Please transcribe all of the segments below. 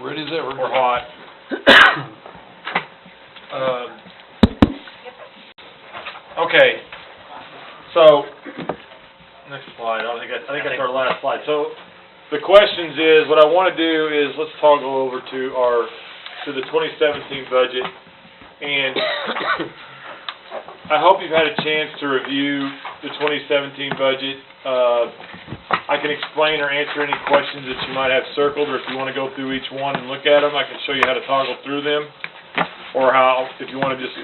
Ready as ever. We're hot. Okay. So, next slide. I think that's our last slide. So, the questions is, what I want to do is, let's toggle over to the 2017 budget, and I hope you've had a chance to review the 2017 budget. I can explain or answer any questions that you might have circled, or if you want to go through each one and look at them, I can show you how to toggle through them, or how, if you want to just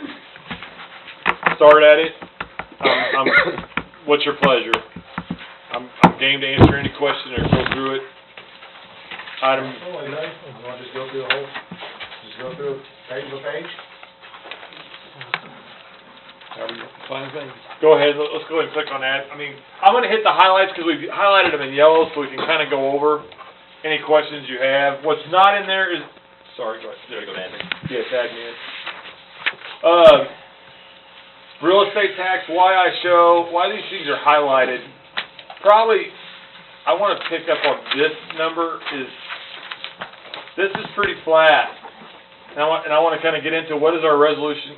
start at it, what's your pleasure? I'm game to answer any question or go through it. You want to just go through the whole, just go through page by page? Fine thing. Go ahead, let's go ahead and click on that. I mean, I'm going to hit the highlights because we've highlighted them in yellow so we can kind of go over any questions you have. What's not in there is, sorry, go ahead. There you go. Yes, admin. Real estate tax, why these things are highlighted. Probably, I want to pick up on this number this is pretty flat. And I want to kind of get into what is our resolution,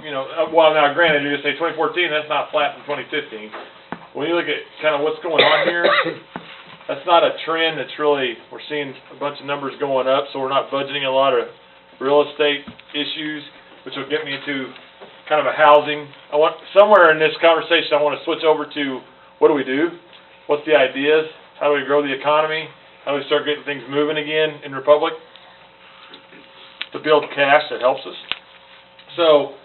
well, now granted, you're going to say 2014, that's not flat from 2015. When you look at kind of what's going on here, that's not a trend that's really, we're seeing a bunch of numbers going up, so we're not budgeting a lot of real estate issues, which will get me into kind of a housing. Somewhere in this conversation, I want to switch over to what do we do? What's the ideas? How do we grow the economy? How do we start getting things moving again in Republic? To build cash that helps us. So,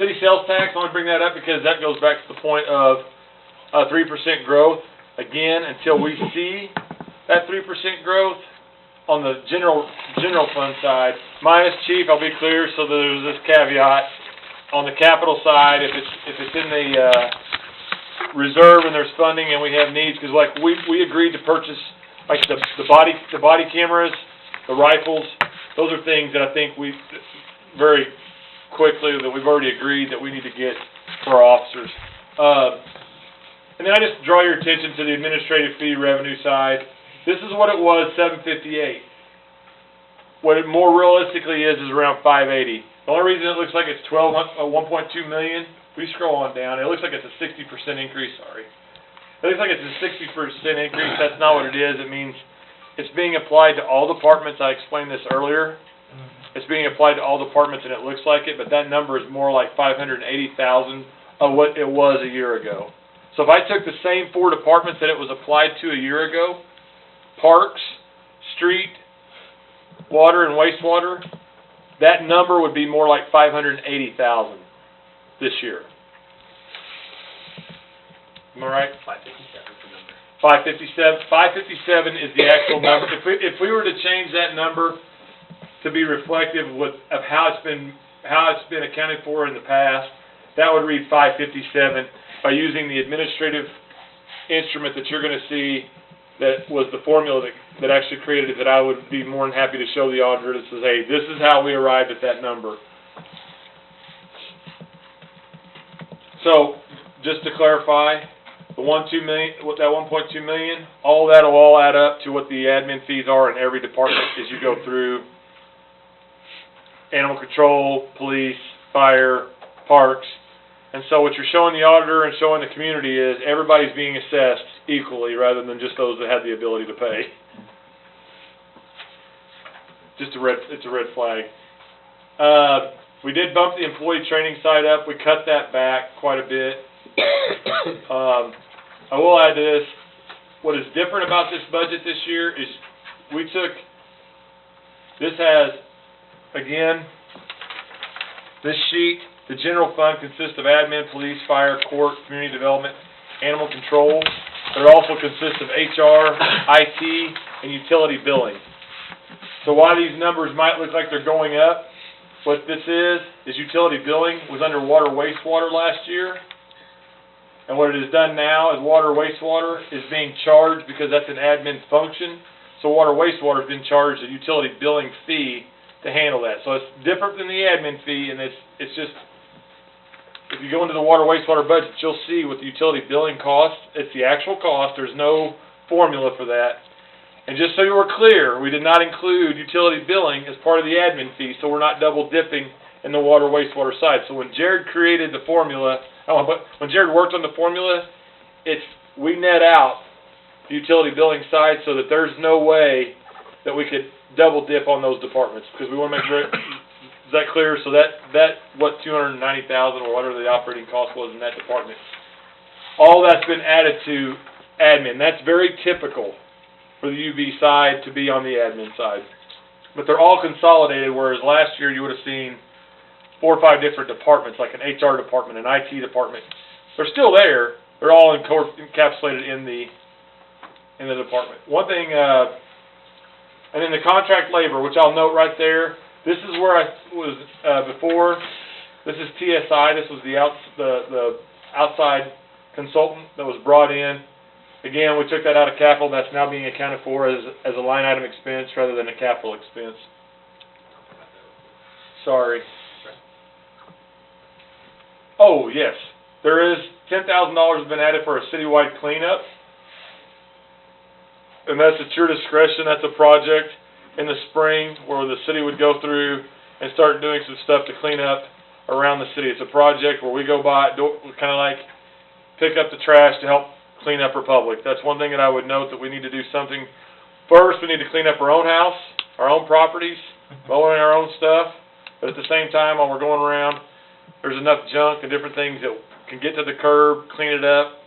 city sales tax, I want to bring that up because that goes back to the point of 3% growth. Again, until we see that 3% growth on the general fund side, minus chief, I'll be clear, so there's this caveat. On the capital side, if it's in the reserve and there's funding and we have needs, because like we agreed to purchase like the body cameras, the rifles. Those are things that I think we very quickly that we've already agreed that we need to get for our officers. And then I just draw your attention to the administrative fee revenue side. This is what it was, $758. What it more realistically is around $580. The only reason it looks like it's $1.2 million. We scroll on down. It looks like it's a 60% increase. Sorry, it looks like it's a 60% increase. That's not what it is. It means it's being applied to all departments. I explained this earlier. It's being applied to all departments, and it looks like it, but that number is more like 580,000 of what it was a year ago. So if I took the same 4 departments that it was applied to a year ago, parks, street, water, and wastewater, that number would be more like 580,000 this year. Am I right? 557 is the number. 557 is the actual number. If we were to change that number to be reflective of how it's been accounted for in the past, that would read 557 by using the administrative instrument that you're going to see that was the formula that actually created it, that I would be more than happy to show the auditor that says, hey, this is how we arrived at that number. So, just to clarify, the $1.2 million, all that will all add up to what the admin fees are in every department as you go through animal control, police, fire, parks. And so what you're showing the auditor and showing the community is everybody's being assessed equally rather than just those that have the ability to pay. It's a red flag. We did bump the employee training side up. We cut that back quite a bit. I will add to this, what is different about this budget this year is this has, again, this sheet, the general fund consists of admin, police, fire, court, community development, animal control. But it also consists of HR, IT, and utility billing. So while these numbers might look like they're going up, what this is utility billing was under water wastewater last year. And what it has done now is water wastewater is being charged because that's an admin function. So water wastewater has been charged a utility billing fee to handle that. So it's different than the admin fee, and it's just, if you go into the water wastewater budget, you'll see what the utility billing costs. It's the actual cost. There's no formula for that. And just so you were clear, we did not include utility billing as part of the admin fee, so we're not double dipping in the water wastewater side. So when Jared created the formula, but when Jared worked on the formula, we net out the utility billing side so that there's no way that we could double dip on those departments, because we want to make sure, is that clear? So what 290,000 or whatever the operating cost was in that department, all that's been added to admin. That's very typical for the UB side to be on the admin side. But they're all consolidated, whereas last year you would have seen 4 or 5 different departments, like an HR department, an IT department. They're still there. They're all encapsulated in the department. One thing, and then the contract labor, which I'll note right there, this is where I was before. This is TSI. This was the outside consultant that was brought in. Again, we took that out of capital. That's now being accounted for as a line item expense rather than a capital expense. Sorry. Oh, yes. There is $10,000 has been added for a citywide cleanup. And that's at your discretion. That's a project in the spring where the city would go through and start doing some stuff to clean up around the city. It's a project where we go by, kind of like pick up the trash to help clean up Republic. That's one thing that I would note, that we need to do something. First, we need to clean up our own house, our own properties, mowing our own stuff. But at the same time, while we're going around, there's enough junk and different things that can get to the curb, clean it up.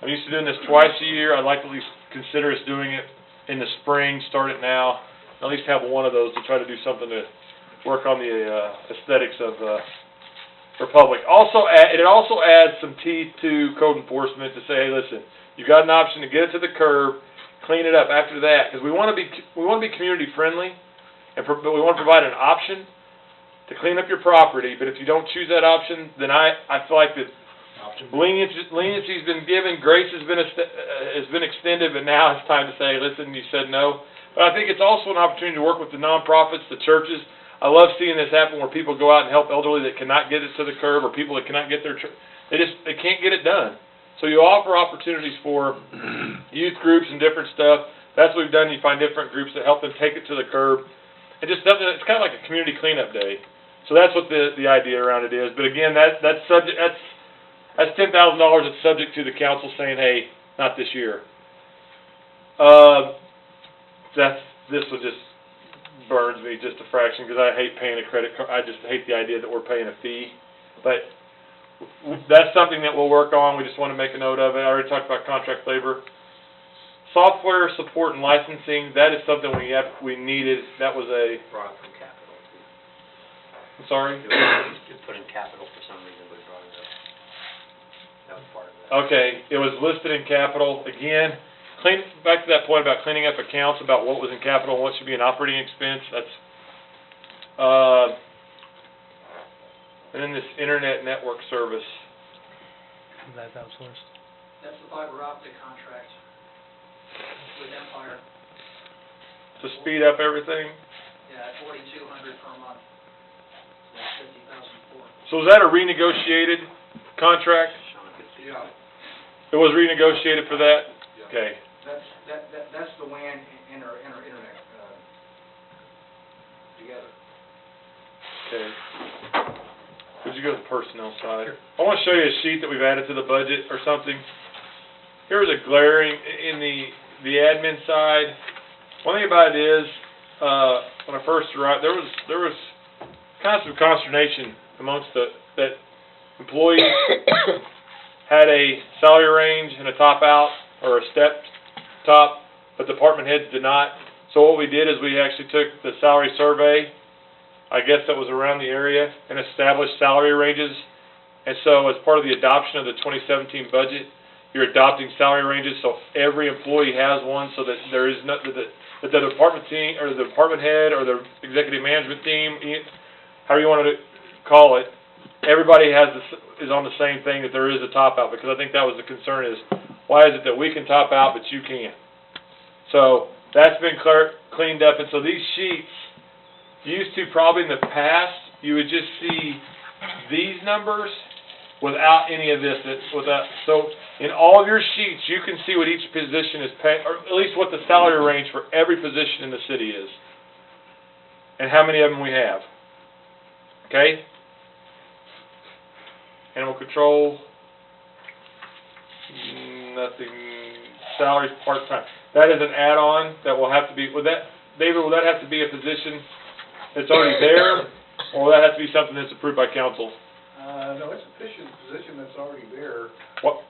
I'm used to doing this twice a year. I'd like to at least consider us doing it in the spring, start it now, at least have one of those to try to do something to work on the aesthetics of Republic. Also, it also adds some teeth to code enforcement to say, hey, listen, you got an option to get it to the curb, clean it up after that, because we want to be community friendly, but we want to provide an option to clean up your property. But if you don't choose that option, then I feel like that leniency's been given, grace has been extended, but now it's time to say, listen, you said no. But I think it's also an opportunity to work with the nonprofits, the churches. I love seeing this happen where people go out and help elderly that cannot get it to the curb, or people that cannot get their they can't get it done. So you offer opportunities for youth groups and different stuff. That's what we've done. You find different groups that help them take it to the curb. It just doesn't. It's kind of like a community cleanup day. So that's what the idea around it is. But again, that's $10,000 that's subject to the council saying, hey, not this year. This will just burns me just a fraction, because I hate paying a credit card. I just hate the idea that we're paying a fee. But that's something that we'll work on. We just want to make a note of it. I already talked about contract labor. Software support and licensing, that is something we needed. That was a... Brought up from capital, too. I'm sorry? It put in capital for some reason, but it brought it up. That was part of that. Okay, it was listed in capital. Again, back to that point about cleaning up accounts, about what was in capital and what should be an operating expense. That's, and then this internet network service. That's outsourced. That's the fiber optic contract with Empire. To speed up everything. Yeah, $4,200 per month. So that's $50,004. So is that a renegotiated contract? Yeah. It was renegotiated for that? Yeah. Okay. That's the WAN and our internet together. Okay. Would you go to the personnel side? I want to show you a sheet that we've added to the budget or something. Here's a glaring in the admin side. One thing about it is, when I first arrived, there was kind of some consternation amongst that employees had a salary range and a top out or a step top, but department heads did not. So what we did is we actually took the salary survey, I guess that was around the area, and established salary ranges. And so as part of the adoption of the 2017 budget, you're adopting salary ranges so every employee has one, so that there is not that the department team or the department head or the executive management team, however you want to call it, everybody is on the same thing, that there is a top out, because I think that was the concern, is why is it that we can top out but you can't? So that's been cleaned up. And so these sheets, used to probably in the past, you would just see these numbers without any of this, so in all of your sheets, you can see what each position is paying, or at least what the salary range for every position in the city is. And how many of them we have. Okay? Animal control, nothing, salaries part-time. That is an add-on that will have to be, David, will that have to be a position that's already there, or will that have to be something that's approved by council? No, it's a position that's already there. What?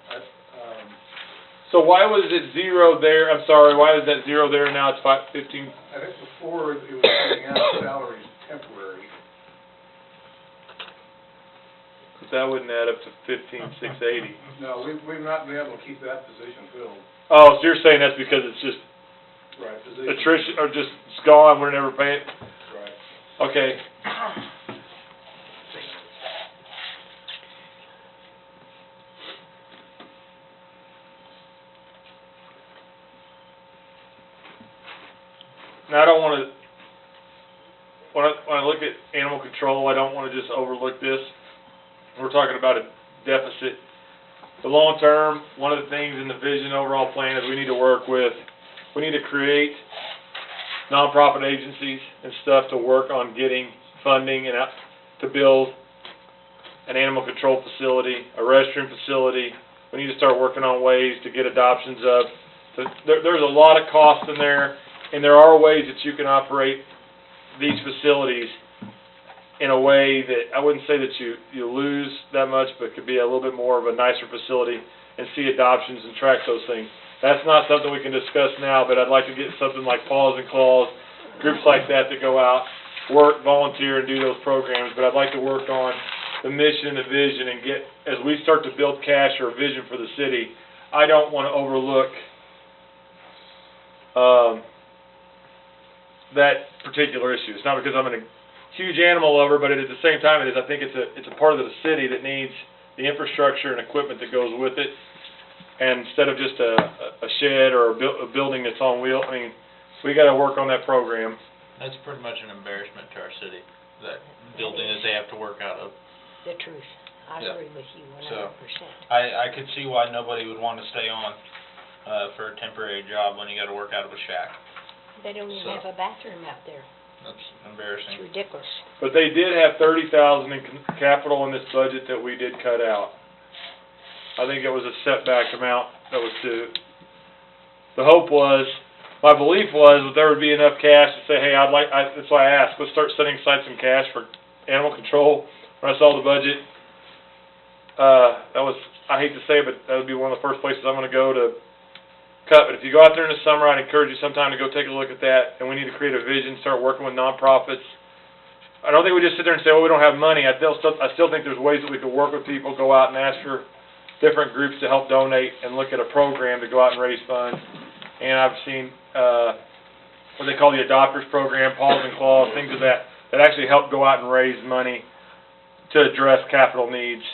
So why was it 0 there, I'm sorry, why is that 0 there, now it's 15? I think before it was getting out salaries temporary. But that wouldn't add up to 15,680. No, we've not been able to keep that position filled. Oh, so you're saying that's because it's just Right. Position. attrition, or just it's gone, we're never paying? Right. Okay. Now, I don't want to, when I look at animal control, I don't want to just overlook this. We're talking about a deficit. The long term, one of the things in the vision overall plan is we need to work with, we need to create nonprofit agencies and stuff to work on getting funding and to build an animal control facility, a restroom facility. We need to start working on ways to get adoptions up. There's a lot of costs in there, and there are ways that you can operate these facilities in a way that, I wouldn't say that you lose that much, but could be a little bit more of a nicer facility and see adoptions and track those things. That's not something we can discuss now, but I'd like to get something like Paws and Claws, groups like that go out, work, volunteer, and do those programs. But I'd like to work on the mission and the vision and get, as we start to build cash or vision for the city, I don't want to overlook that particular issue. It's not because I'm a huge animal lover, but at the same time, I think it's a part of the city that needs the infrastructure and equipment that goes with it. And instead of just a shed or a building that's on wheels, I mean, we got to work on that program. That's pretty much an embarrassment to our city, that building that they have to work out of. The truth. I Yeah. agree with you 100%. So, I could see why nobody would want to stay on for a temporary job when you got to work out of a shack. They don't even So- have a bathroom out there. That's It's embarrassing. ridiculous. But they did have 30,000 in capital in this budget that we did cut out. I think it was a setback amount that was the hope was, my belief was that there would be enough cash to say, hey, that's why I asked, let's start setting aside some cash for animal control. When I saw the budget, I hate to say it, but that would be one of the first places I'm going to go to cut. But if you go out there in the summer, I'd encourage you sometime to go take a look at that. And we need to create a vision, start working with nonprofits. I don't think we just sit there and say, well, we don't have money. I still think there's ways that we could work with people, go out and ask for different groups to help donate and look at a program to go out and raise funds. And I've seen what they call the Adopters Program, Paws and Claws, things of that actually help go out and raise money to address capital needs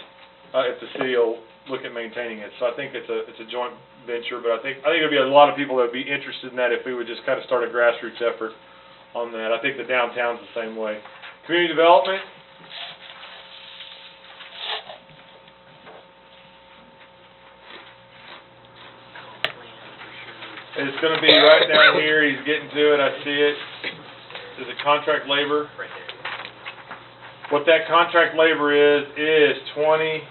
if the city will look at maintaining it. So I think it's a joint venture, but I think there'd be a lot of people that would be interested in that if we would just kind of start a grassroots effort on that. I think the downtown's the same way. Community development. It's going to be right down here. He's getting to it. I see it. Is it contract labor? Right there. What that contract labor is $25,000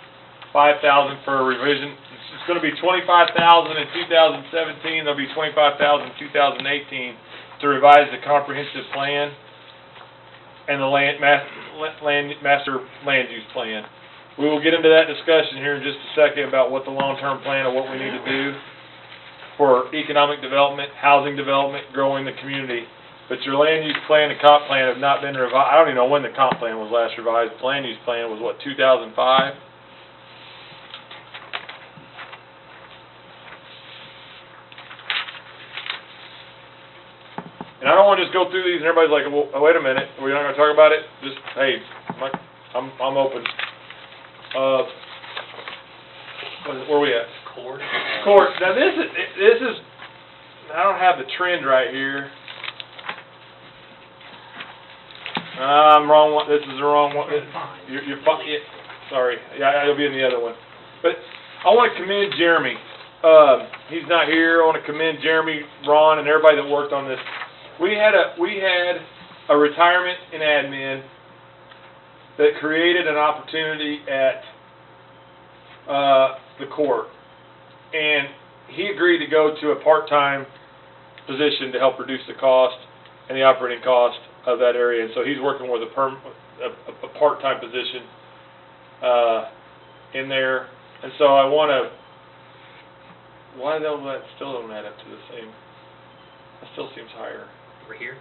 for a revision. It's going to be $25,000 in 2017. There'll be $25,000 in 2018 to revise the comprehensive plan and the master land use plan. We will get into that discussion here in just a second about what the long-term plan and what we need to do for economic development, housing development, growing the community. But your land use plan and comp plan have not been revised. I don't even know when the comp plan was last revised. The land use plan was, what, 2005? And I don't want to just go through these and everybody's like, well, wait a minute, we're not going to talk about it? Just, hey, I'm open. Where are we at? Court. Court. Now this is, I don't have the trend right here. I'm wrong one. This is the wrong one. You're fine. sorry, yeah, it'll be in the other one. But I wanna commend Jeremy. He's not here, I wanna commend Jeremy, Ron, and everybody that worked on this. We had a retirement in admin that created an opportunity at, the court. And he agreed to go to a part-time position to help reduce the cost and the operating cost of that area. And so he's working with a part-time position, in there. And so I wanna, why though that still don't add up to the same? That still seems higher. Over here?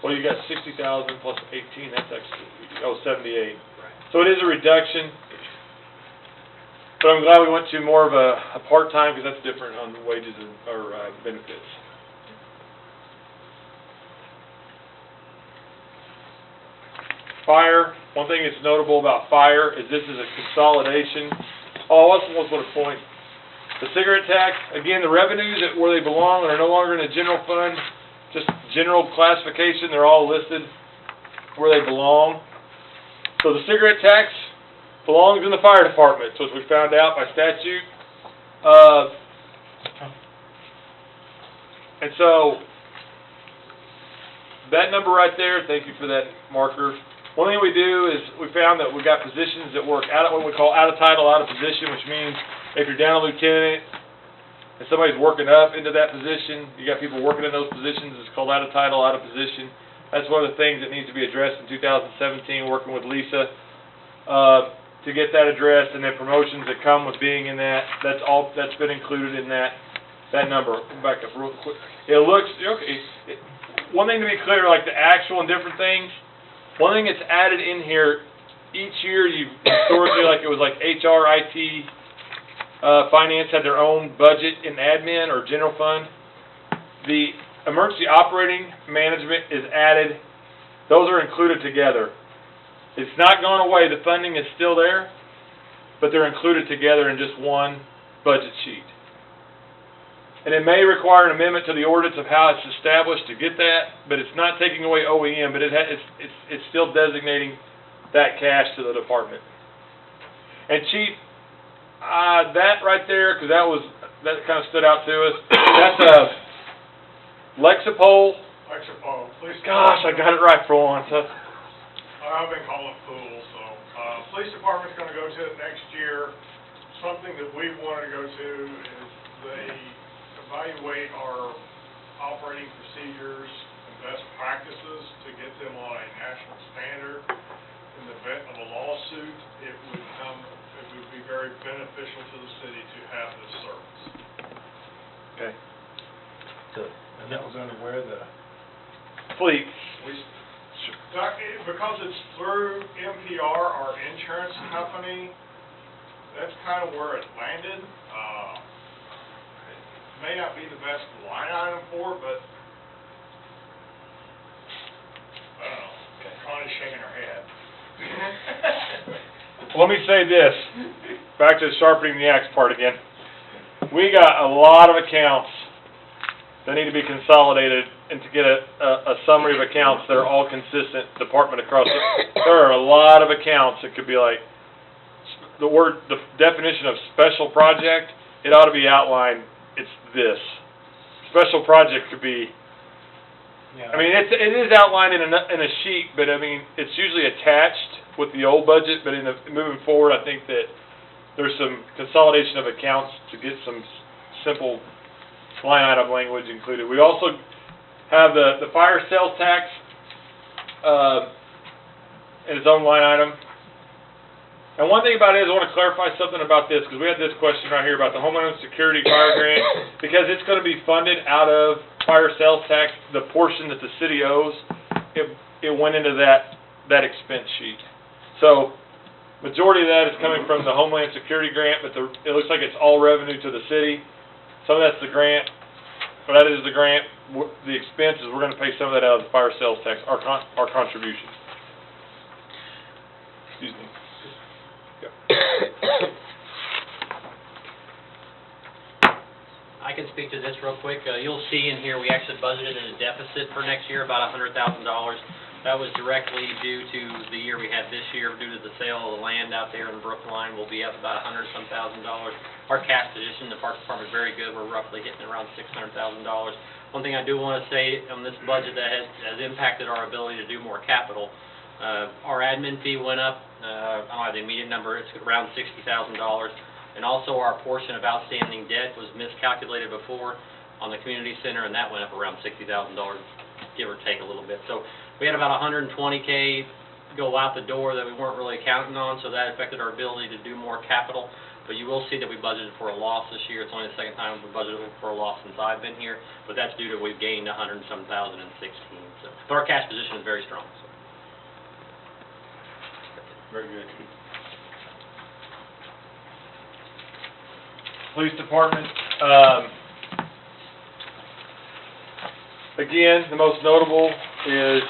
Well, you got 60,000 plus 18, that's actually, 78. Right. So it is a reduction, but I'm glad we went to more of a part-time, because that's different on the wages and, or benefits. Fire, one thing that's notable about fire is this is a consolidation. Oh, I also want to point, the cigarette tax, again, the revenues that where they belong are no longer in the general fund, just general classification, they're all listed where they belong. So the cigarette tax belongs in the fire department, so as we found out by statute. And so, that number right there, thank you for that marker. One thing we do is we found that we've got positions that work out of what we call out of title, out of position, which means if you're down a lieutenant and somebody's working up into that position, you got people working in those positions, it's called out of title, out of position. That's one of the things that needs to be addressed in 2017, working with Lisa, to get that addressed, and then promotions that come with being in that, that's been included in that number. Back up real quick. It looks, okay, one thing to be clear, like the actual and different things, one thing that's added in here, each year you've historically, like it was like HR, IT, finance had their own budget in admin or general fund. The emergency operating management is added. Those are included together. It's not gone away. The funding is still there, but they're included together in just one budget sheet. And it may require an amendment to the ordinance of how it's established to get that, but it's not taking away OEM, but it's still designating that cash to the department. And Chief, that right there, because that kind of stood out to us, that's a Lexipol. Lexipol, police. Gosh, I got it right for once. I've been calling it pool, so, police department's gonna go to it next year. Something that we wanted to go to is they evaluate our operating procedures and best practices to get them on a national standard. In the event of a lawsuit, it would be very beneficial to the city to have this service. Okay. And that was under where the? Fleet. Because it's through NPR, our insurance company, that's kind of where it landed. It may not be the best line item for it, but, I don't know, Connie's shaking her head. Let me say this, back to the sharpening the axe part again. We got a lot of accounts that need to be consolidated, and to get a summary of accounts that are all consistent, department across there are a lot of accounts that could be like, the definition of special project, it ought to be outlined, it's this. Special project could be, I mean, it is outlined in a sheet, but I mean, it's usually attached with the old budget, but moving forward, I think that there's some consolidation of accounts to get some simple line item language included. We also have the fire sales tax in its own line item. And one thing about it is I want to clarify something about this, because we had this question right here about the Homeland Security Fire Grant, because it's going to be funded out of fire sales tax, the portion that the city owes, it went into that expense sheet. So, majority of that is coming from the Homeland Security Grant, but it looks like it's all revenue to the city. Some of that's the grant, but that is the grant. The expenses, we're going to pay some of that out of the fire sales tax, our contribution. Excuse me. I can speak to this real quick. You'll see in here, we actually budgeted in a deficit for next year, about $100,000. That was directly due to the year we had this year, due to the sale of the land out there in Brookline. We'll be up about $100-some thousand. Our cash position, the Parks Department is very good. We're roughly hitting around $600,000. One thing I do want to say on this budget that has impacted our ability to do more capital, our admin fee went up. I don't have the immediate number. It's around $60,000. And also our portion of outstanding debt was miscalculated before on the community center, and that went up around $60,000, give or take a little bit. So we had about $120K go out the door that we weren't really counting on, so that affected our ability to do more capital. But you will see that we budgeted for a loss this year. It's only the second time we budgeted for a loss since I've been here, but that's due to we've gained $100-some thousand in 16. So, but our cash position is very strong. So. Very good. Police Department, again, the most notable is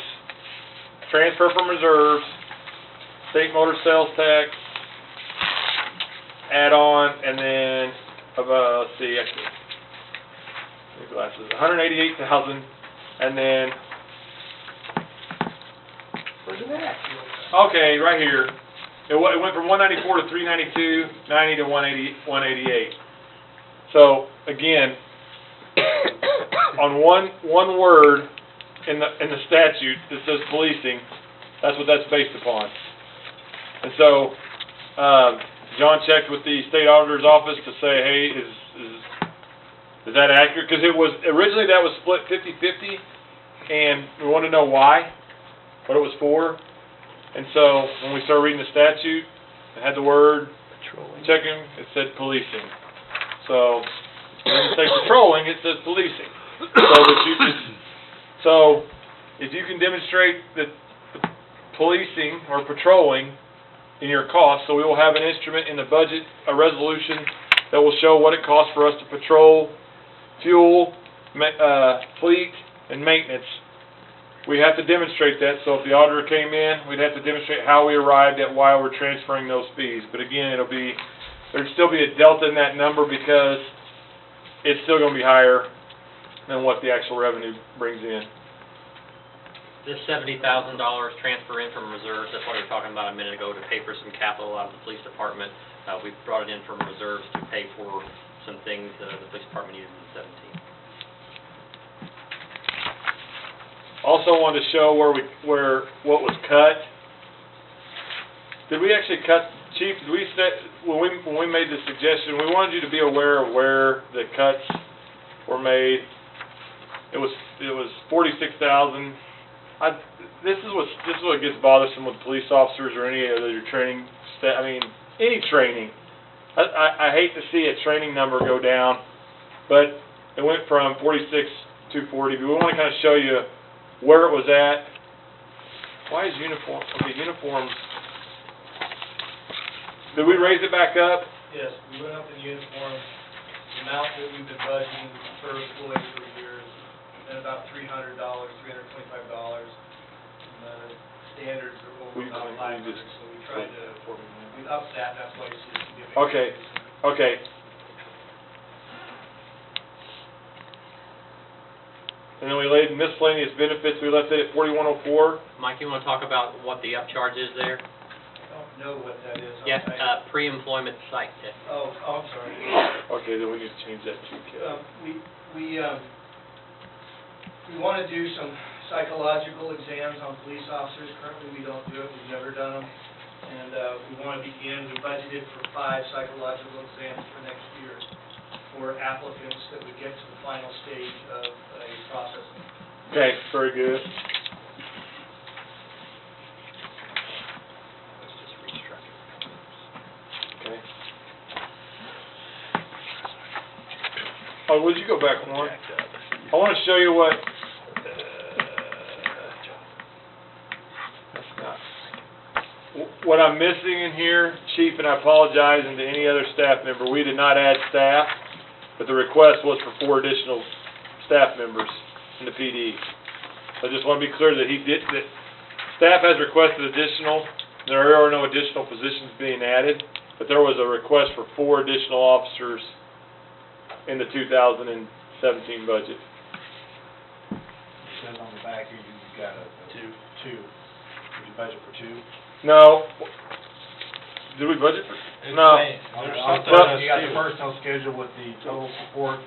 transfer from reserves, state motor sales tax, add-on, and then, let's see, actually, glasses, $188,000, and then, where's it at? Okay, right here. It went from 194 to 392, 90 to 188. So again, on one word in the statute that says policing, that's what that's based upon. And so John checked with the state auditor's office to say, hey, is that accurate? Because it was originally that was split 50-50, and we wanted to know why, what it was for. And so when we started reading the statute, it had the word checking, it said policing. So it didn't say patrolling, it says policing. So if you can demonstrate that policing or patrolling in your costs, so we will have an instrument in the budget, a resolution that will show what it costs for us to patrol, fuel, fleet, and maintenance. We have to demonstrate that, so if the auditor came in, we'd have to demonstrate how we arrived at why we're transferring those fees. But again, there'd still be a delta in that number because it's still going to be higher than what the actual revenue brings in. This $70,000 transfer in from reserves, that's what we were talking about a minute ago, to pay for some capital out of the police department. We brought it in from reserves to pay for some things the police department needed in 17. Also wanted to show what was cut. Did we actually cut, Chief? Did we when we made the suggestion, we wanted you to be aware of where the cuts were made. It was $46,000. This is what gets bothersome with police officers or any other training staff. I mean, any training. I hate to see a training number go down, but it went from 46 to 40. But we want to kind of show you where it was at. Why is uniform? Okay, uniforms. Did we raise it back up? Yes, we went up in uniform. The amount that we've been budgeting per employee for years, and about $300, $325. And the standards are over about $500, so we tried to, we upped that, and that's why you see a significant Okay, okay. And then we laid miscellaneous benefits, we left it at 4104. Mike, you want to talk about what the upcharge is there? I don't know what that is. Yes, pre-employment psych test. Oh, I'm sorry. Okay, then we need to change that too, Kevin. We want to do some psychological exams on police officers. Currently, we don't do it. We've never done them. And we want to begin, we budgeted for 5 psychological exams for next year for applicants that would get to the final stage of a processing. Okay, very good. Let's just restructure. Okay. Oh, would you go back one? I want to show you what. That's not. What I'm missing in here, Chief, and I apologize, and to any other staff member, we did not add staff, but the request was for 4 additional staff members in the PD. So I just want to be clear that that staff has requested additional. There are no additional positions being added, but there was a request for 4 additional officers in the 2017 budget. Says on the back I hear you've got a two. Did you budget for two? No. Did we budget for? No. There's On something the- else You got the too. first on schedule with the total support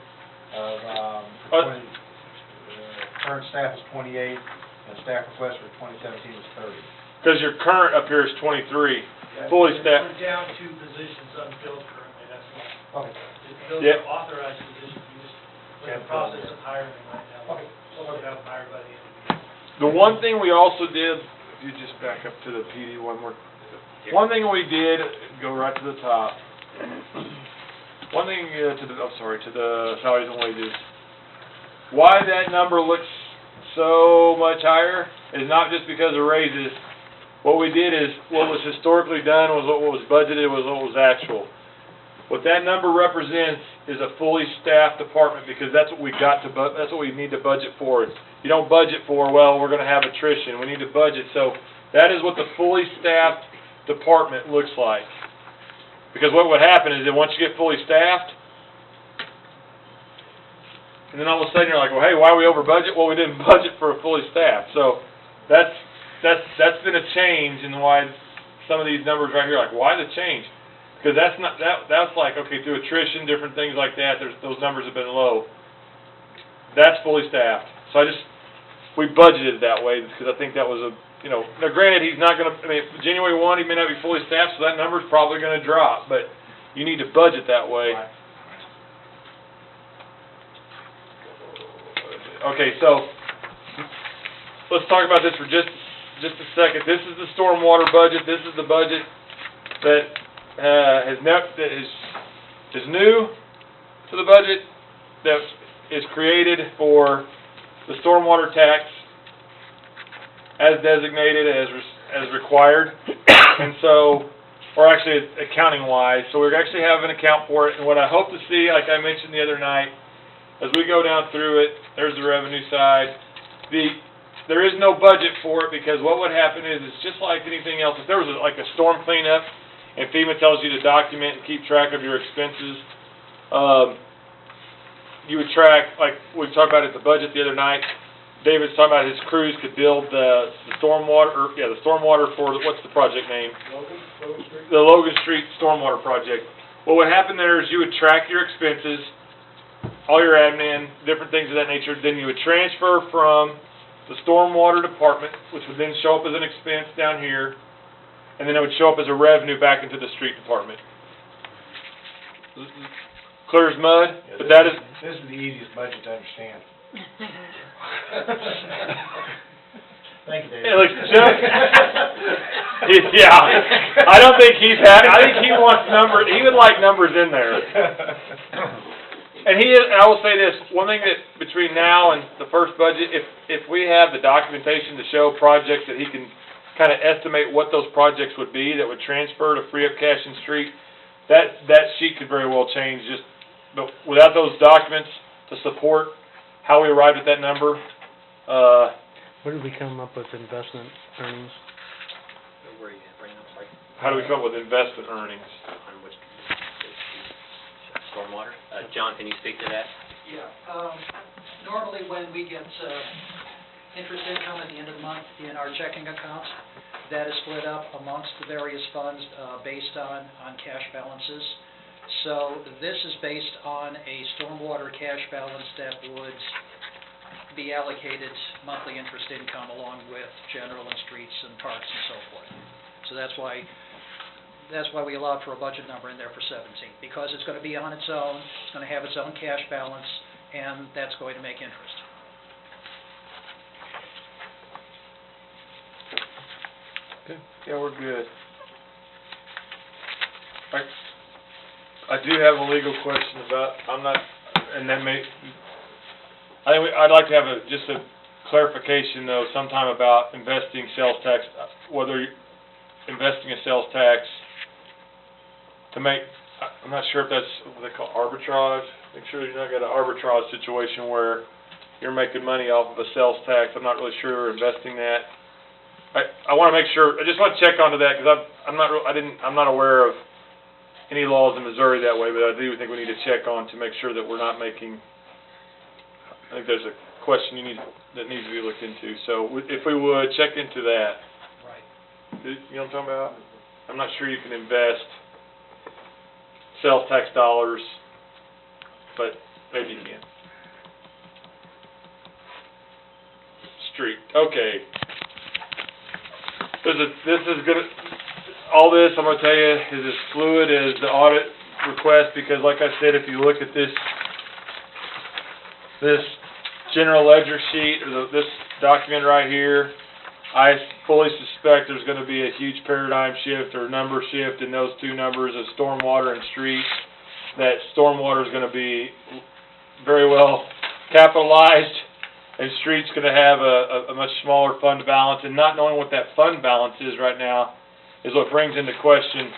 of, Uh, current staff is 28, and staff request for 2017 is 30. Because your current up here is 23, fully staffed. We're down 2 positions unfilled currently, that's why. Okay. Those Yeah. are authorized positions, we just, we're in the process of hiring them right now. Okay. So we'll have them hired by the end of the year. The one thing we also did, if you just back up to the PD one more. One thing we did, go right to the top. One thing, to the salaries and wages. Why that number looks so much higher is not just because of raises. What we did is, what was historically done was what was budgeted, was what was actual. What that number represents is a fully staffed department, because that's what we got to, that's what we need to budget for. You don't budget for, well, we're gonna have attrition, we need to budget, so that is what the fully staffed department looks like. Because what would happen is that once you get fully staffed, and then all of a sudden you're like, well, hey, why are we over budget? Well, we didn't budget for a fully staffed. So that's been a change in why some of these numbers right here, like, why the change? Because that's like, okay, through attrition, different things like that, those numbers have been low. That's fully staffed. So we budgeted that way because I think that was now granted, he's not gonna, January 1, he may not be fully staffed, so that number's probably gonna drop, but you need to budget that way. Right. Okay, so let's talk about this for just a second. This is the stormwater budget. This is the budget that is new to the budget, that is created for the stormwater tax as designated, as required, and so, or actually accounting wise. So we actually have an account for it. And what I hope to see, like I mentioned the other night, as we go down through it, there's the revenue side. There is no budget for it, because what would happen is, it's just like anything else. If there was like a storm cleanup, and FEMA tells you to document and keep track of your expenses, you would track, like we talked about at the budget the other night, David's talking about his crews could build the stormwater, the stormwater for, what's the project name? Logan Street. The Logan Street Stormwater Project. What would happen there is you would track your expenses, all your admin, different things of that nature, then you would transfer from the stormwater department, which would then show up as an expense down here, and then it would show up as a revenue back into the street department. Clear as mud, but that is... This is the easiest budget to understand. Thank you, David. It looks just... Yeah, I don't think I think he wants numbers, he would like numbers in there. And I will say this, one thing that between now and the first budget, if we have the documentation to show projects that he can kind of estimate what those projects would be that would transfer to free up cash in street, that sheet could very well change, but without those documents to support how we arrived at that number, Where did we come up with investment earnings? Where are you at right now, sorry? how do we come up with investment earnings? On which, stormwater? John, can you speak to that? Yeah, normally when we get, interest income at the end of the month in our checking accounts, that is split up amongst the various funds, based on cash balances. So this is based on a stormwater cash balance that would be allocated monthly interest income along with general and streets and parks and so forth. So that's why we allowed for a budget number in there for 17, because it's going to be on its own, it's going to have its own cash balance, and that's going to make interest. Yeah, we're good. I do have a legal question about, I'd like to have just a clarification though, sometime about investing sales tax, whether investing a sales tax to make, I'm not sure if that's what they call arbitrage. Make sure you're not got an arbitrage situation where you're making money off of a sales tax. I'm not really sure investing that. I want to make sure, I just want to check onto that, because I'm not aware of any laws in Missouri that way, but I do think we need to check on to make sure that we're not making, I think there's a question that needs to be looked into. So if we would, check into that. Right. You know what I'm talking about? I'm not sure you can invest sales tax dollars, but maybe you can. Street, okay. This is gonna, all this, I'm gonna tell you, is as fluid as the audit request, because like I said, if you look at this general ledger sheet, or this document right here, I fully suspect there's gonna be a huge paradigm shift or number shift in those two numbers of stormwater and street. That stormwater is gonna be very well capitalized, and street's gonna have a much smaller fund balance, and not knowing what that fund balance is right now is what brings into question,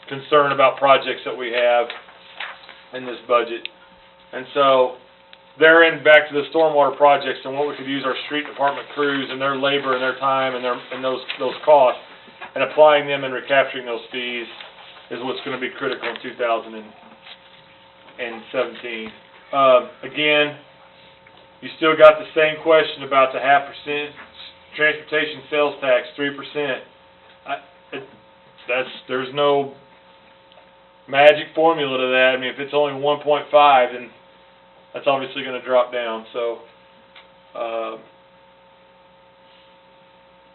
concern about projects that we have in this budget. And so, therein back to the stormwater projects and what we could use our street department crews and their labor and their time and those costs, and applying them and recapturing those fees is what's gonna be critical in 2017. Again, you still got the same question about the 0.5% transportation sales tax, 3%. There's no magic formula to that. I mean, if it's only 1.5, then that's obviously going to drop down. So,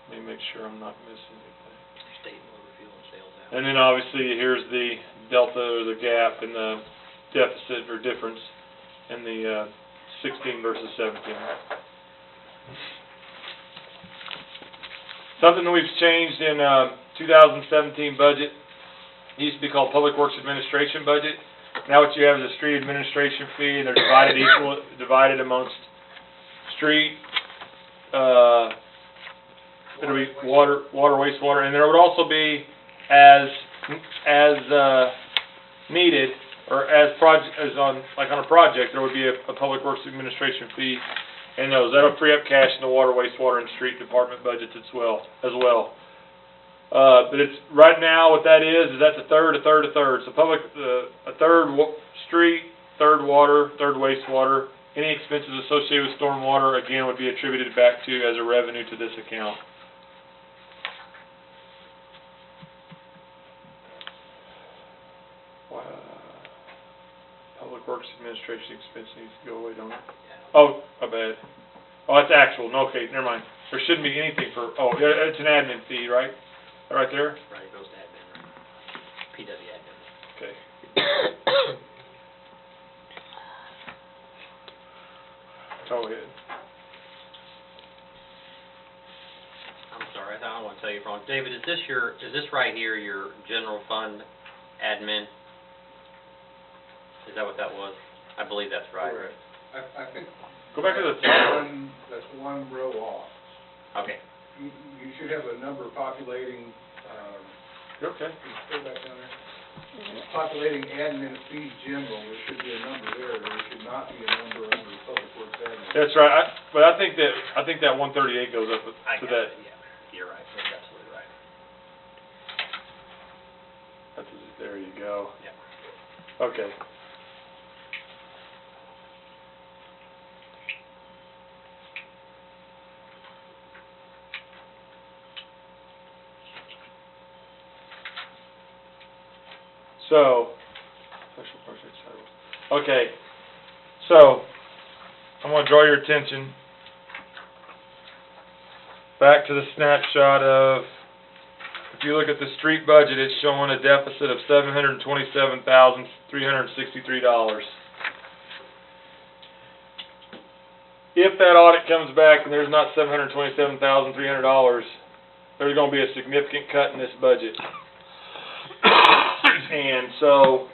let me make sure I'm not missing anything. State motor fuel and sales out. And then obviously here's the delta or the gap in the deficit or difference in the 16 versus 17. Something that we've changed in 2017 budget, it used to be called Public Works Administration budget. Now what you have is a street administration fee, and they're divided amongst street, it'll be water, wastewater, and there would also be as needed, or on a project, there would be a Public Works Administration fee in those. That'll free up cash in the water, wastewater, and street department budgets as well. But it's, right now, what that is that's a third. So a third street, third water, third wastewater. Any expenses associated with stormwater, again, would be attributed back to as a revenue to this account. Wow. Public Works Administration expense needs to go away, don't it? Oh, my bad. Oh, that's actual. No, okay, never mind. There shouldn't be anything for, it's an admin fee, right? Right there? Right, it goes to admin, right? PW admin. Okay. Go ahead. I'm sorry, I don't want to tell you wrong. David, is this right here your general fund admin? Is that what that was? I believe that's right. Correct. I think. Go back to the top. That's one row off. Okay. You should have a number populating, Okay. go back down there. Populating admin fees general, there should be a number there, there should not be a number under public works admin. That's right. But I think that 138 goes up to I got that. it, yeah. You're right, you're absolutely right. There you go. Yeah. Okay. So, special project sidewalk. Okay, so I'm going to draw your attention back to the snapshot of, if you look at the street budget, it's showing a deficit of $727,363. If that audit comes back and there's not $727,300, there's going to be a significant cut in this budget. And so,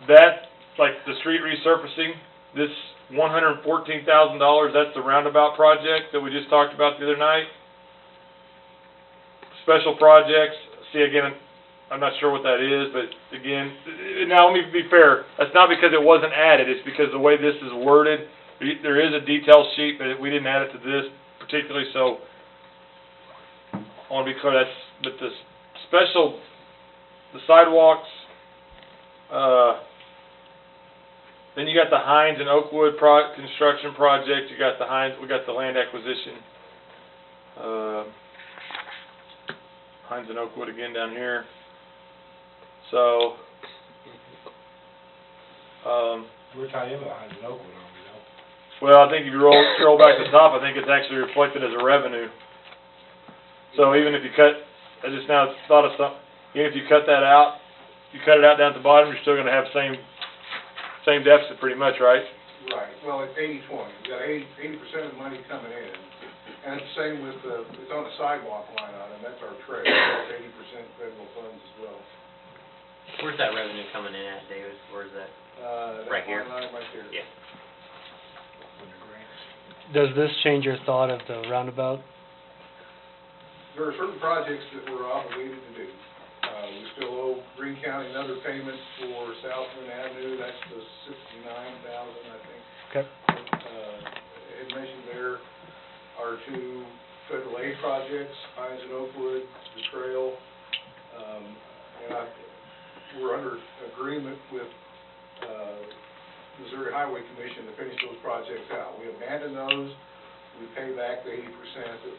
that, like the street resurfacing, this $114,000, that's the roundabout project that we just talked about the other night. Special projects, see again, I'm not sure what that is, but again, now let me be fair, that's not because it wasn't added, it's because the way this is worded, there is a detail sheet, but we didn't add it to this particularly, so I want to be clear, but the sidewalks, Then you got the Hines and Oakwood construction project, you got the Hines, we got the land acquisition. Hines and Oakwood again down here. So, We're tied in behind an Oakwood, aren't we, though? well, I think if you scroll back to the top, I think it's actually reflected as a revenue. So even if you cut, I just now thought of something, even if you cut that out, you cut it out down at the bottom, you're still gonna have same deficit pretty much, right? Right, well, it's 80/20, we got 80% of the money coming in, and it's the same with, it's on the sidewalk line item, that's our trade, that's 80% federal funds as well. Where's that revenue coming in at, David? Where's that? That Right here. line item right there. Yeah. Does this change your thought of the roundabout? There are certain projects that we're obligated to do. We still owe Greene County another payment for Southland Avenue, that's the $69,000, I think. Okay. It mentioned there are two federal aid projects, Hines and Oakwood, the trail, and we're under agreement with Missouri Highway Commission to finish those projects out. We abandon those, we pay back the 80% of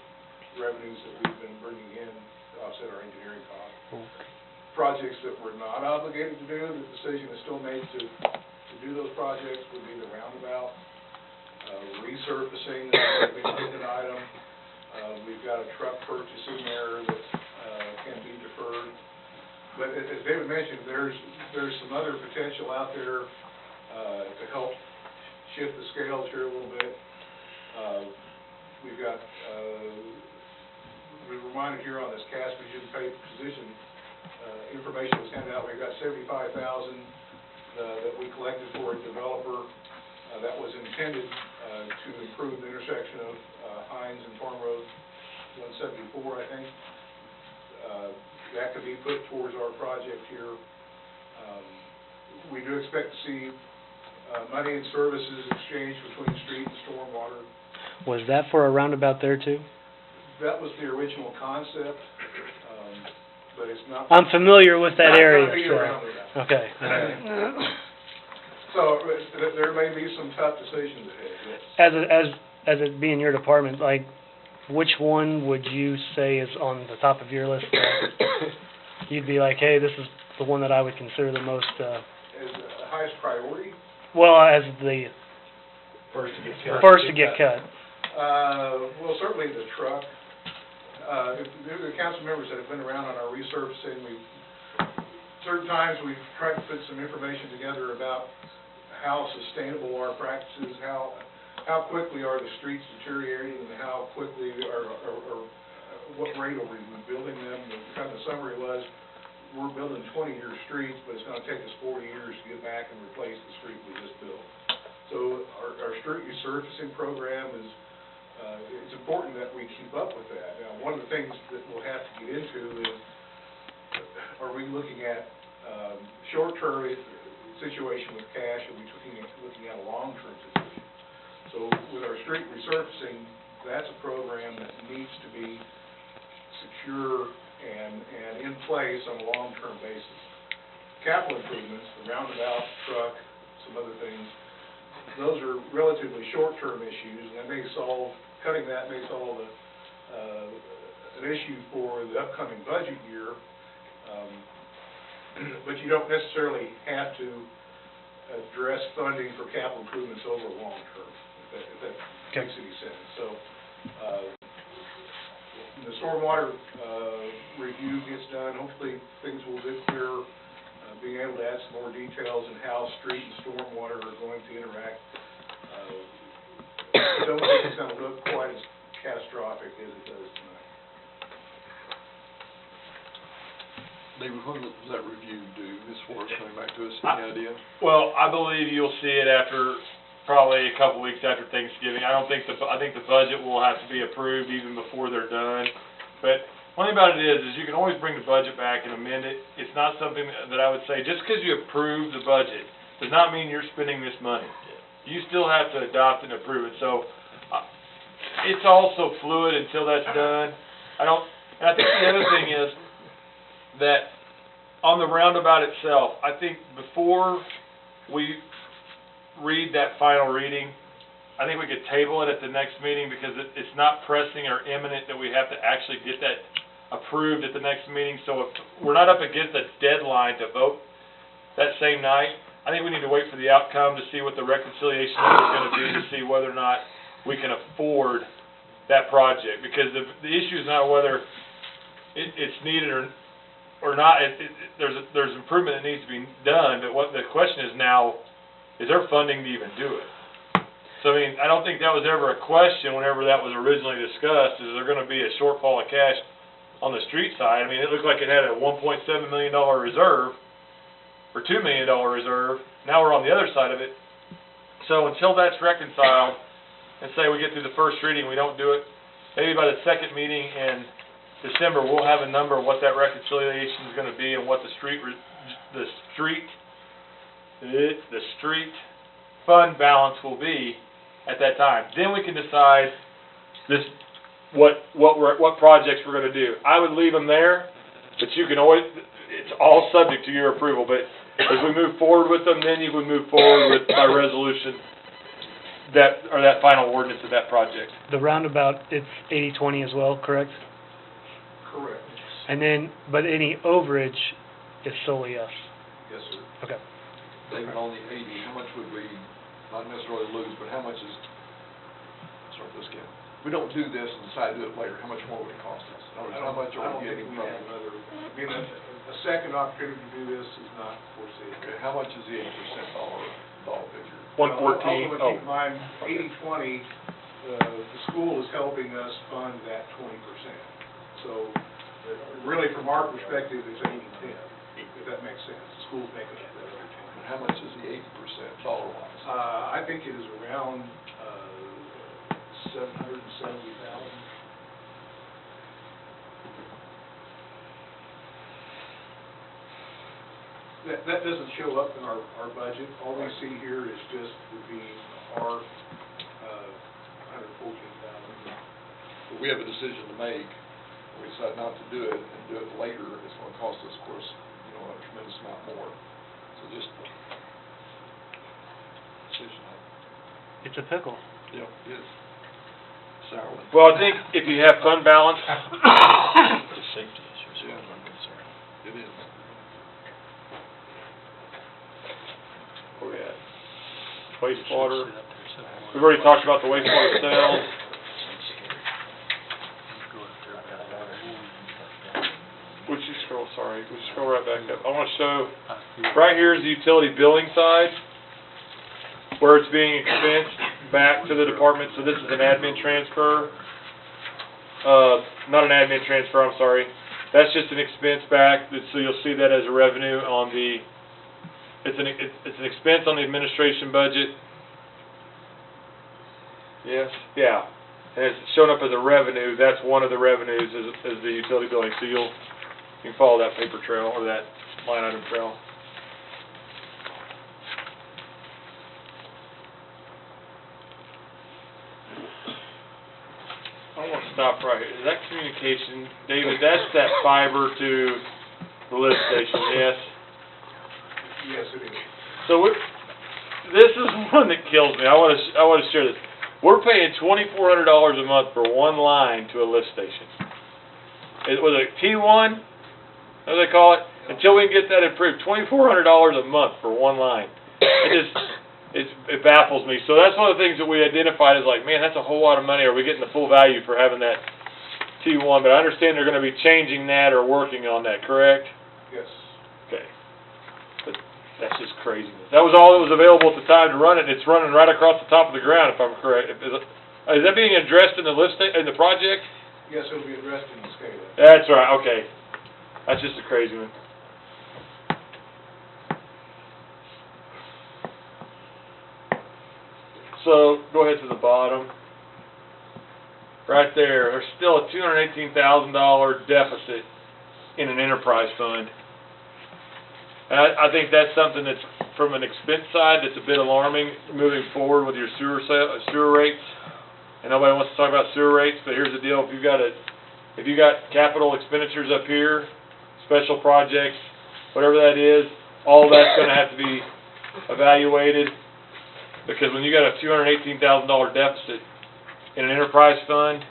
revenues that we've been bringing in to offset our engineering costs. Projects that we're not obligated to do, the decision is still made to do those projects would be the roundabout, resurfacing, that's a big ticket item. We've got a truck purchase in there that can be deferred. But as David mentioned, there's some other potential out there to help shift the scales here a little bit. We've got, we're reminded here on this cash position information was handed out. We've got $75,000 that we collected for a developer that was intended to improve the intersection of Hines and Farm Road 174, I think. That could be put towards our project here. We do expect to see money and services exchanged between street and stormwater. Was that for a roundabout there too? That was the original concept, but it's not. I'm familiar with that area, Not gonna be so. a roundabout. Okay. All right. So there may be some tough decisions ahead, yes. As it being your department, like, which one would you say is on the top of your list? You'd be like, hey, this is the one that I would consider the most, As the highest priority, well, as the First to get cut. first to get cut. well, certainly the truck. The council members that have been around on our resurfacing, certain times we've tried to put some information together about how sustainable our practices, how quickly are the streets deteriorating, and how quickly or what rate are we building them. The kind of summary was, we're building 20-year streets, but it's going to take us 40 years to get back and replace the street we just built. So our street resurfacing program is, it's important that we keep up with that. Now, one of the things that we'll have to get into is, are we looking at short-term situation with cash, or are we looking at a long-term situation? So with our street resurfacing, that's a program that needs to be secure and in place on a long-term basis. Capital improvements, the roundabout, truck, some other things, those are relatively short-term issues, and cutting that may solve an issue for the upcoming budget year, but you don't necessarily have to address funding for capital improvements over long term, if that makes any sense. So, when the stormwater review gets done, hopefully things will get clearer, being able to add some more details on how street and stormwater are going to interact. I don't think it's going to look quite as catastrophic as it does tonight. David, when does that review due, as far as coming back to us, any idea? Well, I believe you'll see it after, probably a couple weeks after Thanksgiving. I think the budget will have to be approved even before they're done. But one thing about it is you can always bring the budget back and amend it. It's not something that I would say, just because you approve the budget, does not mean you're spending this money. You still have to adopt and approve it. So, it's also fluid until that's done. And I think the other thing is that on the roundabout itself, I think before we read that final reading. I think we could table it at the next meeting because it's not pressing or imminent that we have to actually get that approved at the next meeting. So if we're not up against a deadline to vote that same night, I think we need to wait for the outcome to see what the reconciliation is gonna be, to see whether or not we can afford that project. Because the issue is not whether it's needed or not. There's improvement that needs to be done, but what the question is now, is there funding to even do it? So, I mean, I don't think that was ever a question whenever that was originally discussed, is there gonna be a shortfall of cash on the street side? I mean, it looked like it had a $1.7 million reserve, or $2 million reserve. Now we're on the other side of it. So until that's reconciled, and say we get through the first reading, we don't do it, maybe by the second meeting in December, we'll have a number of what that reconciliation is gonna be and what the street fund balance will be at that time. Then we can decide what projects we're gonna do. I would leave them there, but you can always, it's all subject to your approval, but as we move forward with them, then you would move forward with by resolution that final ordinance of that project. The roundabout, it's 80/20 as well, correct? Correct. And then, but any overage is solely us. Yes, sir. Okay. David, on the 80, how much would we, not necessarily lose, but how much is, start this again. If we don't do this and decide to do it later, how much more would it cost us? In other words, how much I are don't we getting think we from have it? another, I mean, a second opportunity to do this is not foreseen. Okay, how much is the 8% dollar figure? 114, Also, keep in mind, 80/20, the school is helping us fund that 20%. So, really, from our perspective, it's 80/10, if that makes sense. The school's making up that other 10. And how much is the 8% dollar-wise? I think it is around, 770,000. That doesn't show up in our budget. All we see here is just would be our, 114,000. If we have a decision to make, we decide not to do it and do it later, it's gonna cost us, of course, a tremendous amount more. So just decision. It's a pickle. Yeah, it is. Sour one. Well, I think if you have fund balance, It's a safety issue, as far as I'm concerned. It is. where we at? Wastewater, we've already talked about the wastewater sales. Would you scroll right back up. I want to show, right here is the utility billing side, where it's being expensed back to the department. So this is an admin transfer. Not an admin transfer, I'm sorry. That's just an expense back, so you'll see that as a revenue on the, it's an expense on the administration budget. Yes, yeah. And it's shown up as a revenue. That's one of the revenues is the utility billing. So you can follow that paper trail or that line item trail. I want to stop right here. Is that communication? David, that's that fiber to the lift station, yes? Yes, it is. So this is one that kills me. I want to share this. We're paying $2,400 a month for one line to a lift station. It was a T1, how do they call it? Until we can get that improved, $2,400 a month for one line. It baffles me. So that's one of the things that we identified as like, man, that's a whole lot of money. Are we getting the full value for having that T1? But I understand they're going to be changing that or working on that, correct? Yes. Okay. But that's just craziness. That was all that was available at the time to run it. It's running right across the top of the ground, if I'm correct. Is that being addressed in the in the project? Yes, it'll be addressed in the SCADA. That's right. Okay. That's just a crazy one. So, go ahead to the bottom. Right there, there's still a $218,000 deficit in an enterprise fund. And I think that's something that's, from an expense side, that's a bit alarming moving forward with your sewer rates. And nobody wants to talk about sewer rates, but here's the deal: if you got capital expenditures up here, special projects, whatever that is, all that's going to have to be evaluated. Because when you got a $218,000 deficit in an enterprise fund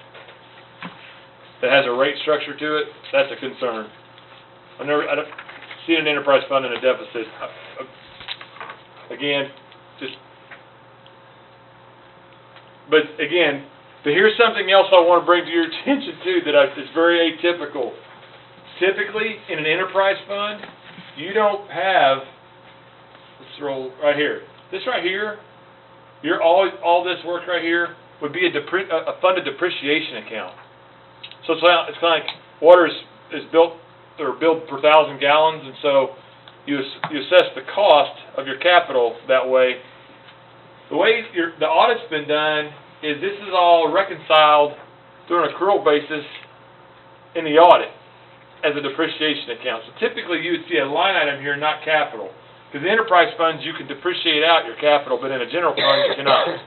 that has a rate structure to it, that's a concern. I don't see an enterprise fund in a deficit. Again, but here's something else I want to bring to your attention too that's very atypical. Typically, in an enterprise fund, you don't have, let's roll right here. This right here, all this work right here would be a funded depreciation account. So it's kind of like water is built or billed per 1,000 gallons, and so you assess the cost of your capital that way. The way the audit's been done is this is all reconciled through an accrual basis in the audit as a depreciation account. So typically you would see a line item here, not capital. Because in enterprise funds, you can depreciate out your capital, but in a general fund, you cannot.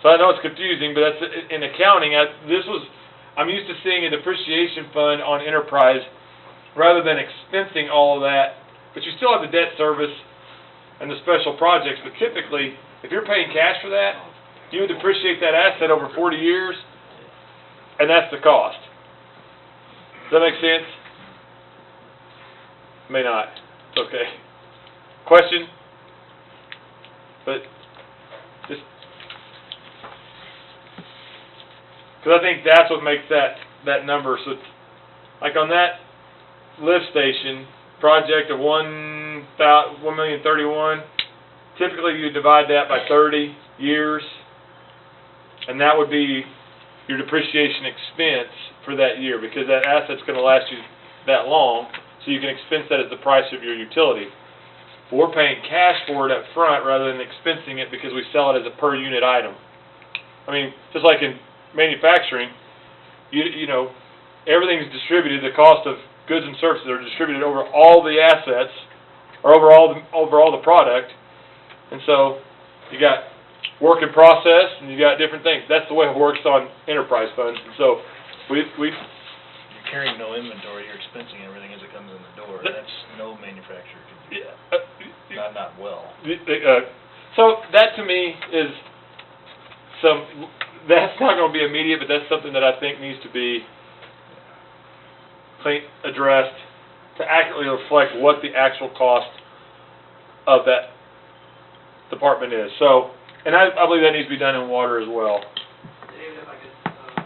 So I know it's confusing, but that's in accounting. I'm used to seeing a depreciation fund on enterprise rather than expensing all of that. But you still have the debt service and the special projects. But typically, if you're paying cash for that, you would depreciate that asset over 40 years, and that's the cost. Does that make sense? May not. It's okay. Question? But just because I think that's what makes that number. So, like on that lift station project of $1,031,000, typically you divide that by 30 years, and that would be your depreciation expense for that year, because that asset's going to last you that long, so you can expense that as the price of your utility. But we're paying cash for it up front rather than expensing it because we sell it as a per unit item. I mean, just like in manufacturing, you know, everything's distributed. The cost of goods and services are distributed over all the assets, or over all the product, and so you got work in process and you got different things. That's the way it works on enterprise funds. And so we You're carrying no inventory, you're expensing everything as it comes in the door. That's no manufacturer can do that. Not well. So that to me is that's not going to be immediate, but that's something that I think needs to be addressed to accurately reflect what the actual cost of that department is. So, and I believe that needs to be done in water as well. David, if I could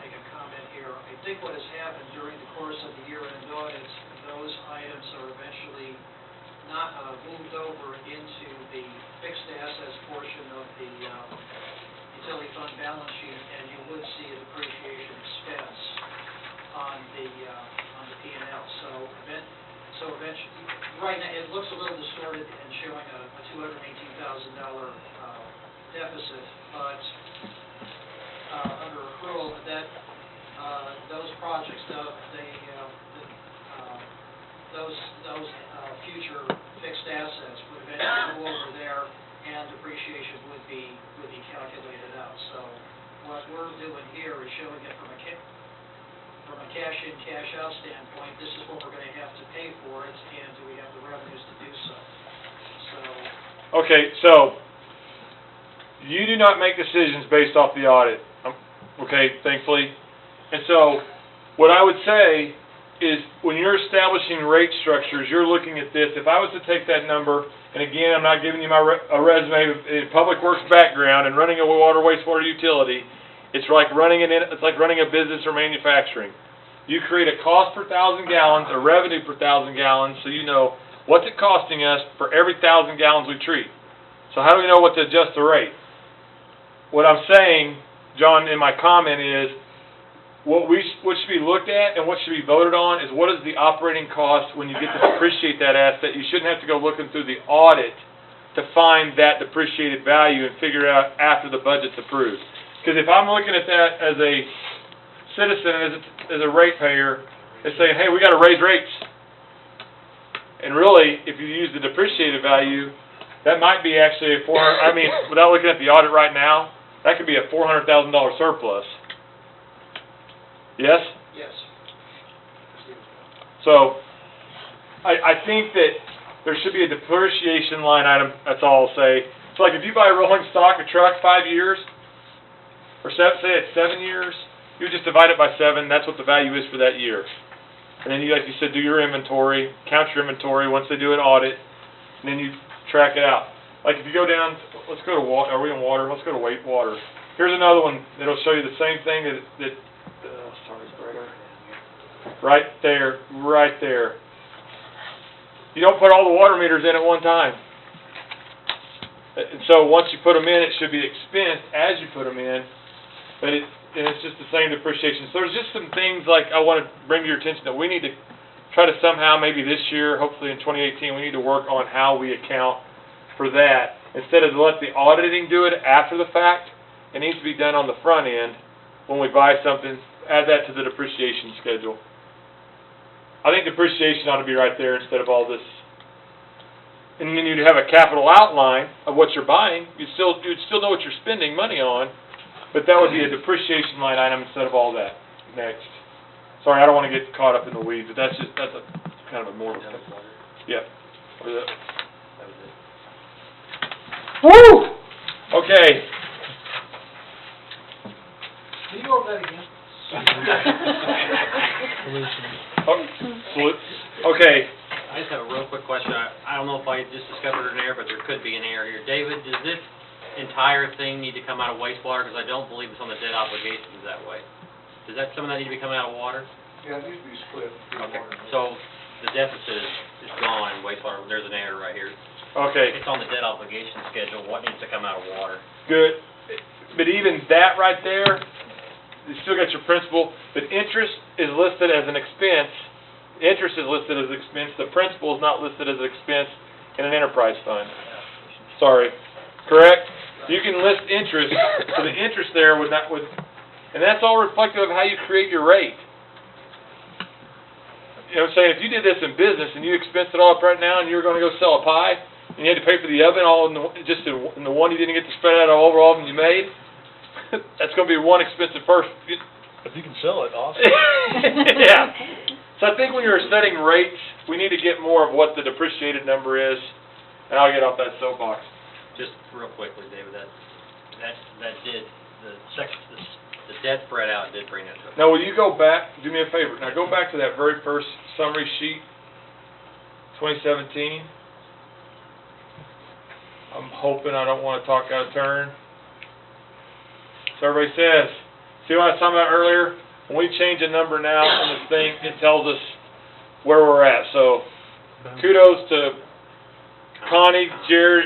make a comment here. I think what has happened during the course of the year-end audits, those items are eventually not moved over into the fixed assets portion of the utility fund balance sheet, and you would see a depreciation expense on the P&L. So eventually, right now, it looks a little distorted and showing a $218,000 deficit, but under accrual, those projects, those future fixed assets would eventually go over there, and depreciation would be calculated out. So what we're doing here is showing it from a cash in, cash out standpoint. This is what we're going to have to pay for it, and do we have the revenues to do so? Okay, so you do not make decisions based off the audit, okay, thankfully. And so what I would say is when you're establishing rate structures, you're looking at this. If I was to take that number, and again, I'm not giving you a resume in public works background and running a water wastewater utility, it's like running a business or manufacturing. You create a cost per 1,000 gallons, a revenue per 1,000 gallons, so you know what's it costing us for every 1,000 gallons we treat. So how do we know what to adjust the rate? What I'm saying, John, in my comment is, what should be looked at and what should be voted on is what is the operating cost when you get to depreciate that asset. You shouldn't have to go looking through the audit to find that depreciated value and figure it out after the budget's approved. Because if I'm looking at that as a citizen, as a ratepayer, and saying, hey, we got to raise rates. And really, if you use the depreciated value, that might be actually without looking at the audit right now, that could be a $400,000 surplus. Yes? Yes. So, I think that there should be a depreciation line item, that's all I'll say. So like if you buy a rolling stock, a truck, 5 years, or say it's 7 years, you just divide it by 7, that's what the value is for that year. And then you, like you said, do your inventory, count your inventory once they do an audit, and then you track it out. Like if you go down, let's go to water, are we in water? Let's go to water. Here's another one that'll show you the same thing right there. You don't put all the water meters in at one time. And so once you put them in, it should be expensed as you put them in, but it's just the same depreciation. So there's just some things like I want to bring to your attention that we need to try to somehow, maybe this year, hopefully in 2018, we need to work on how we account for that. Instead of let the auditing do it after the fact, it needs to be done on the front end when we buy something, add that to the depreciation schedule. I think depreciation ought to be right there instead of all this. And then you'd have a capital outline of what you're buying. You'd still know what you're spending money on, but that would be a depreciation line item instead of all that. Next. Sorry, I don't want to get caught up in the weeds, but that's a kind of a more. Yeah. What is that? Woo! Okay. Can you go over that again? Okay. I just have a real quick question. I don't know if I just discovered an error, but there could be an error here. David, does this entire thing need to come out of wastewater? Because I don't believe it's on the debt obligations that way. Does that, some of that need to be coming out of water? Yeah, it needs to be split. Okay, so the deficit is gone in wastewater. There's an error right here. Okay. It's on the debt obligation schedule. What needs to come out of water? Good. But even that right there, you still got your principal, but interest is listed as an expense. Interest is listed as expense. The principal is not listed as an expense in an enterprise fund. Sorry. Correct? You can list interest, so the interest there and that's all reflective of how you create your rate. You know what I'm saying? If you did this in business and you expensed it all up right now and you were going to go sell a pie and you had to pay for the oven all in the one you didn't get to spread out over all of them you made, that's going to be one expense at first. If you can sell it, awesome. Yeah. So I think when you're setting rates, we need to get more of what the depreciated number is, and I'll get off that soapbox. Just real quickly, David, the debt spread out did bring that to. Now, will you go back, do me a favor, now go back to that very first summary sheet, 2017. I'm hoping I don't want to talk out of turn. So everybody says, see what I was talking about earlier? When we change a number now on this thing, it tells us where we're at. So kudos to Connie, Jared,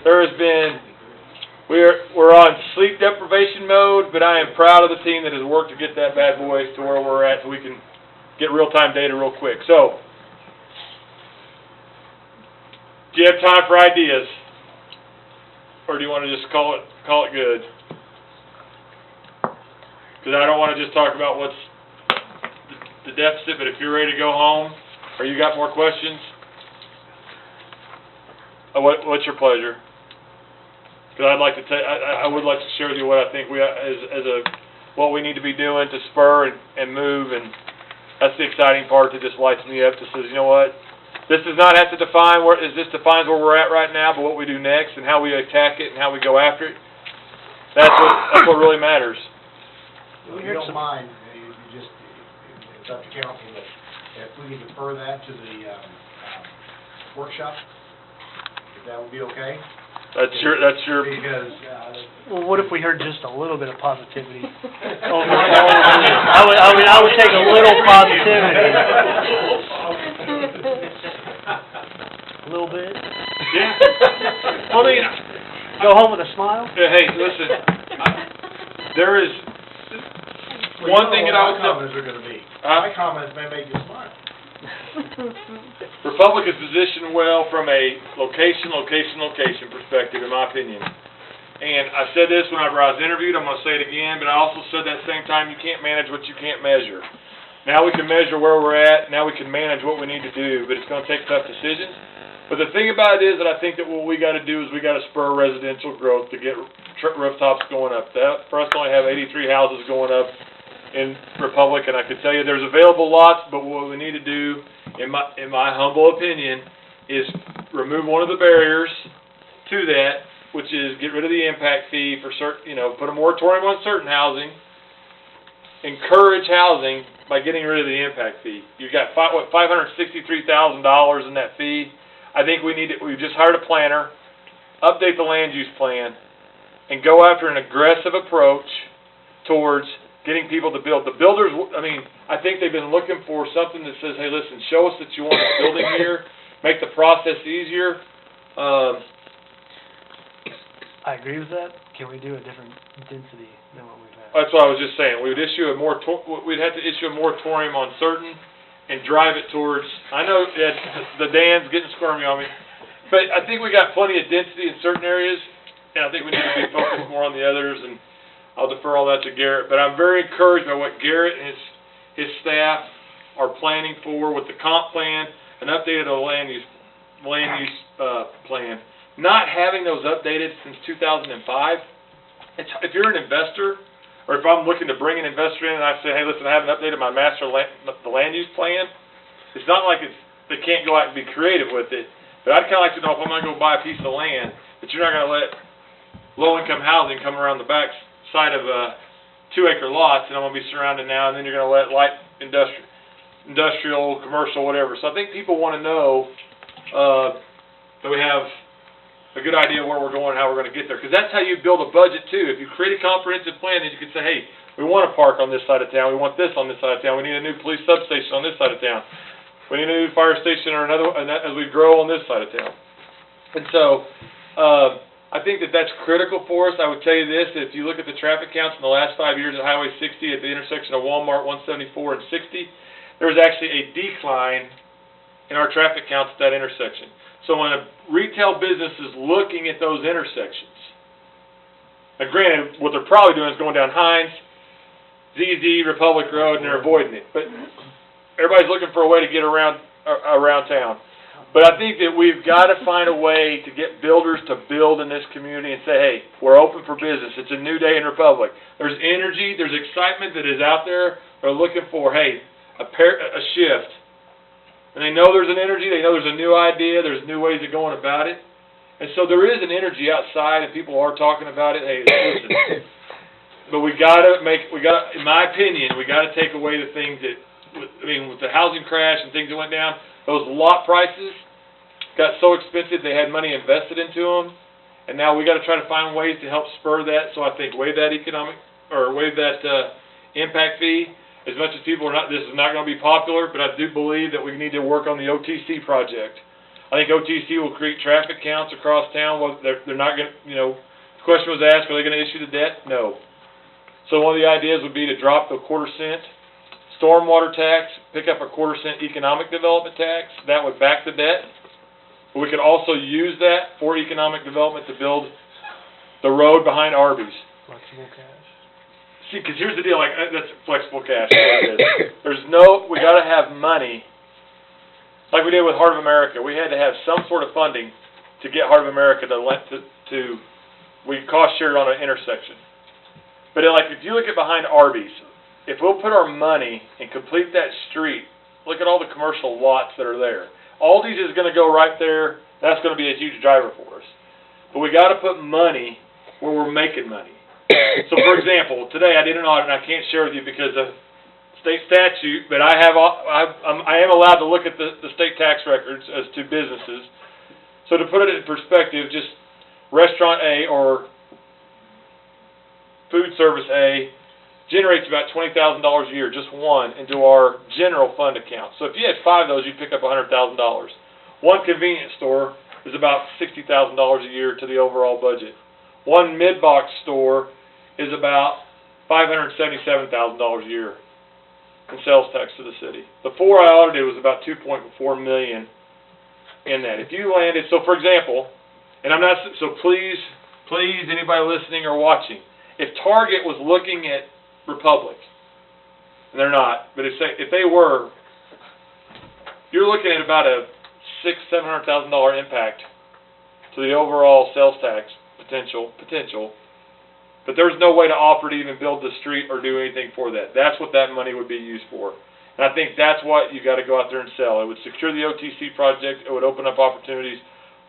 there has been, we're on sleep deprivation mode, but I am proud of the team that has worked to get that bad boy to where we're at so we can get real-time data real quick. So, do you have time for ideas? Or do you want to just call it good? Because I don't want to just talk about what's the deficit, but if you're ready to go home, or you got more questions, what's your pleasure? Because I'd like to I would like to share with you what I think we what we need to be doing to spur and move, and that's the exciting part that just lights me up. That says, you know what, this does not have to define this defines where we're at right now, but what we do next and how we attack it and how we go after it. That's what really matters. If you don't mind, it's up to council, but if we can defer that to the workshop, if that would be okay? That's your. Because, Well, what if we heard just a little bit of positivity? I would take a little positivity. A little bit. Yeah. I mean, Go home with a smile? hey, listen, there is one thing that I would my comments are going to be. My comments may make you smile. Republic is positioned well from a location perspective, in my opinion. And I said this whenever I was interviewed, I'm going to say it again, but I also said that same time, you can't manage what you can't measure. Now we can measure where we're at, now we can manage what we need to do, but it's going to take tough decisions. But the thing about it is that I think that what we got to do is we got to spur residential growth to get rooftops going up. For us to only have 83 houses going up in Republic, and I can tell you there's available lots, but what we need to do, in my humble opinion, is remove one of the barriers to that, which is get rid of the impact fee for certain, put a moratorium on certain housing, encourage housing by getting rid of the impact fee. You've got $563,000 in that fee. I think we've just hired a planner, update the land use plan, and go after an aggressive approach towards getting people to build. The builders, I think they've been looking for something that says, hey, listen, show us that you want a building here, make the process easier. I agree with that. Can we do a different density than what we've had? That's what I was just saying. We'd have to issue a moratorium on certain and drive it towards, I know the Dan's getting squirmy on me, but I think we got plenty of density in certain areas, and I think we need to be focused more on the others, and I'll defer all that to Garrett. But I'm very encouraged by what Garrett and his staff are planning for with the comp plan, an updated land use plan. Not having those updated since 2005, if you're an investor, or if I'm looking to bring an investor in and I say, hey, listen, I haven't updated my the land use plan, it's not like they can't go out and be creative with it, but I'd kind of like to know if I'm going to go buy a piece of land, that you're not going to let low-income housing come around the back side of 2-acre lots, and I'm going to be surrounded now, and then you're going to let light industrial, commercial, whatever. So I think people want to know that we have a good idea where we're going and how we're going to get there. Because that's how you build a budget, too. If you create a comprehensive plan, then you can say, hey, we want a park on this side of town. We want this on this side of town. We need a new police substation on this side of town. We need a new fire station or another as we grow on this side of town. And so I think that that's critical for us. I would tell you this. If you look at the traffic counts in the last 5 years at Highway 60 at the intersection of Walmart 174 and 60, there was actually a decline in our traffic counts at that intersection. So when a retail business is looking at those intersections, now granted, what they're probably doing is going down Hines, ZZ, Republic Road, and they're avoiding it. But everybody's looking for a way to get around town. But I think that we've got to find a way to get builders to build in this community and say, hey, we're open for business. It's a new day in Republic. There's energy, there's excitement that is out there. They're looking for, hey, a shift. And they know there's an energy, they know there's a new idea, there's new ways of going about it. And so there is an energy outside, and people are talking about it. Hey, listen. But in my opinion, we got to take away the things that, with the housing crash and things that went down, those lot prices got so expensive they had money invested into them, and now we got to try to find ways to help spur that. So I think waive that impact fee. As much as people this is not going to be popular, but I do believe that we need to work on the OTC project. I think OTC will create traffic counts across town. Well, they're not going to, the question was asked, are they going to issue the debt? No. So one of the ideas would be to drop the 1/4 cent stormwater tax, pick up a 1/4 cent economic development tax. That would back the debt. But we could also use that for economic development to build the road behind Arby's. Flexible cash. See, because here's the deal, that's flexible cash. We got to have money, like we did with Heart of America. We had to have some sort of funding to get Heart of America we cost shared on an intersection. But if you look at behind Arby's, if we'll put our money and complete that street, look at all the commercial lots that are there. Aldi's is going to go right there. That's going to be a huge driver for us. But we got to put money where we're making money. So, for example, today I did an audit, and I can't share with you because of state statute, but I am allowed to look at the state tax records as to businesses. So to put it in perspective, just Restaurant A or Food Service A generates about $20,000 a year, just one, into our general fund account. So if you had 5 of those, you'd pick up $100,000. One convenience store is about $60,000 a year to the overall budget. One mid-box store is about $577,000 a year in sales tax to the city. The 4 I audited was about $2.4 million in that. If you landed, so for example, and please, anybody listening or watching, if Target was looking at Republic, and they're not, but if they were, you're looking at about a $600,000-$700,000 impact to the overall sales tax potential, but there's no way to offer to even build the street or do anything for that. That's what that money would be used for. And I think that's what you got to go out there and sell. It would secure the OTC project. It would open up opportunities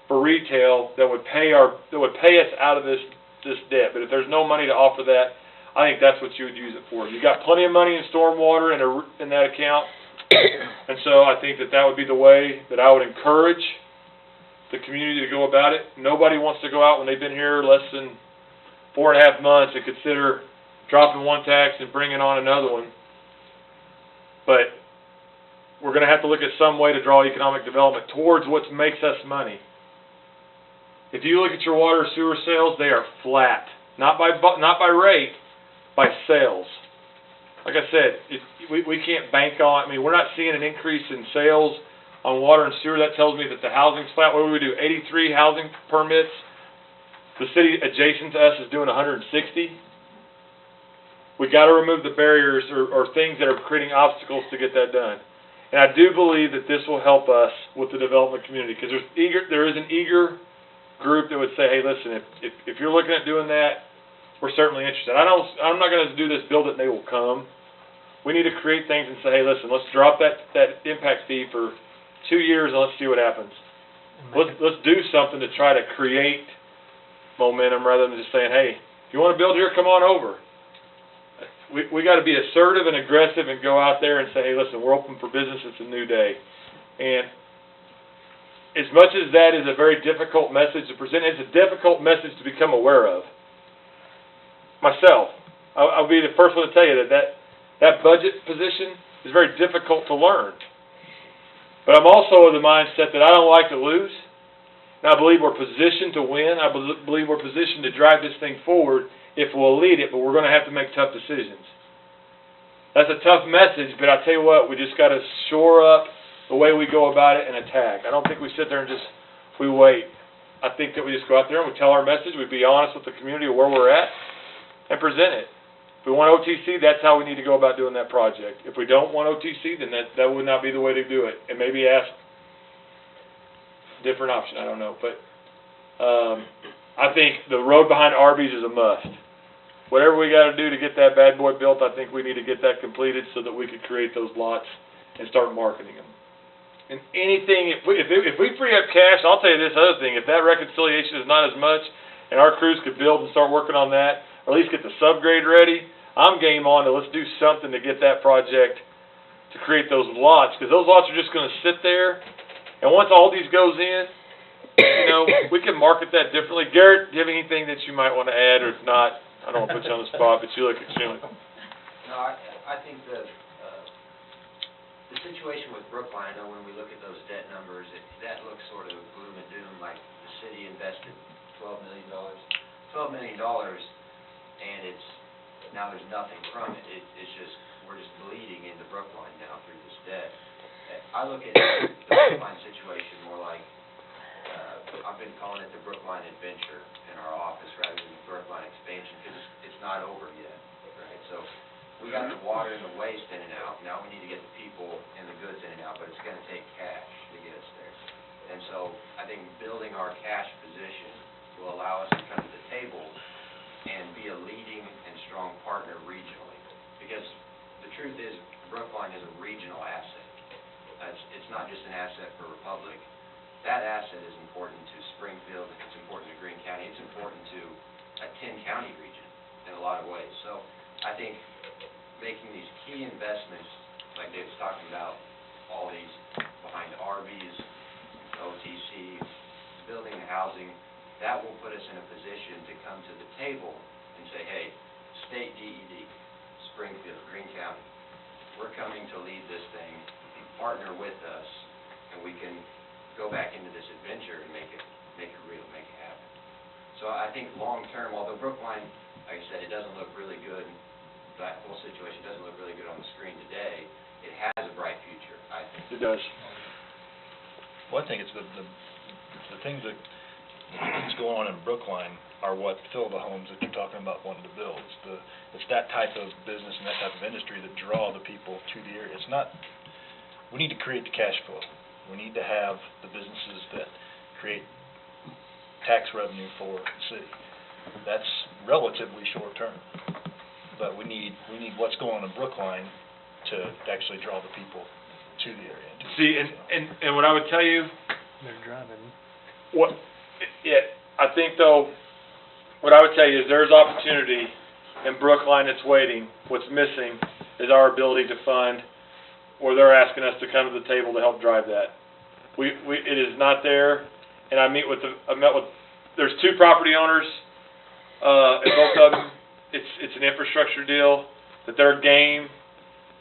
for retail that would pay us out of this debt. But if there's no money to offer that, I think that's what you would use it for. You got plenty of money in stormwater in that account, and so I think that would be the way that I would encourage the community to go about it. Nobody wants to go out when they've been here less than 4.5 months and consider dropping one tax and bringing on another one. But we're going to have to look at some way to draw economic development towards what makes us money. If you look at your water sewer sales, they are flat. Not by rate, by sales. Like I said, we can't bank on, I mean, we're not seeing an increase in sales on water and sewer. That tells me that the housing's flat. What do we do? 83 housing permits. The city adjacent to us is doing 160. We got to remove the barriers or things that are creating obstacles to get that done. And I do believe that this will help us with the development community, because there is an eager group that would say, hey, listen, if you're looking at doing that, we're certainly interested. I'm not going to do this build it and they will come. We need to create things and say, hey, listen, let's drop that impact fee for 2 years and let's see what happens. Let's do something to try to create momentum rather than just saying, hey, if you want to build here, come on over. We got to be assertive and aggressive and go out there and say, hey, listen, we're open for business. It's a new day. And as much as that is a very difficult message to present, it's a difficult message to become aware of. Myself, I'll be the first one to tell you that budget position is very difficult to learn. But I'm also of the mindset that I don't like to lose. And I believe we're positioned to win. I believe we're positioned to drive this thing forward if we'll lead it, but we're going to have to make tough decisions. That's a tough message, but I tell you what, we just got to shore up the way we go about it and attack. I don't think we sit there and we wait. I think that we just go out there and we tell our message, we be honest with the community of where we're at, and present it. If we want OTC, that's how we need to go about doing that project. If we don't want OTC, then that would not be the way to do it. And maybe ask a different option, I don't know. But I think the road behind Arby's is a must. Whatever we got to do to get that bad boy built, I think we need to get that completed so that we could create those lots and start marketing them. And anything, if we free up cash, I'll tell you this other thing, if that reconciliation is not as much and our crews could build and start working on that, or at least get the subgrade ready, I'm game on to let's do something to get that project to create those lots, because those lots are just going to sit there, and once all these goes in, you know, we can market that differently. Garrett, do you have anything that you might want to add, or if not, I don't want to put you on the spot, but you look extremely... No, I think the situation with Brookline, I know when we look at those debt numbers, that looks sort of gloom and doom, like the city invested $12 million, and now there's nothing from it. It's just, we're just bleeding into Brookline now through this debt. I look at the Brookline situation more like, I've been calling it the Brookline Adventure in our office rather than the Brookline Expansion, because it's not over yet, right? So we got the water and the waste in and out. Now we need to get the people and the goods in and out, but it's going to take cash to get us there. And so I think building our cash position will allow us to come to the table and be a leading and strong partner regionally. Because the truth is, Brookline is a regional asset. It's not just an asset for Republic. That asset is important to Springfield, it's important to Greene County, it's important to a 10-county region in a lot of ways. So I think making these key investments, like David's talking about, all these behind Arby's, OTC, building the housing, that will put us in a position to come to the table and say, hey, state DED, Springfield, Greene County, we're coming to lead this thing, partner with us, and we can go back into this adventure and make it real, make it happen. So I think long term, although Brookline, like I said, it doesn't look really good, that whole situation doesn't look really good on the screen today, it has a bright future, I think. It does. Well, I think it's the things that's going on in Brookline are what fill the homes that you're talking about wanting to build. It's that type of business and that type of industry that draw the people to the area. It's not, we need to create the cash flow. We need to have the businesses that create tax revenue for the city. That's relatively short term. But we need what's going on in Brookline to actually draw the people to the area. See, and what I would tell you, They're driving. I think though, what I would tell you is there's opportunity in Brookline that's waiting. What's missing is our ability to fund, or they're asking us to come to the table to help drive that. It is not there, and I met with, there's two property owners, and both of them, it's an infrastructure deal, that they're game.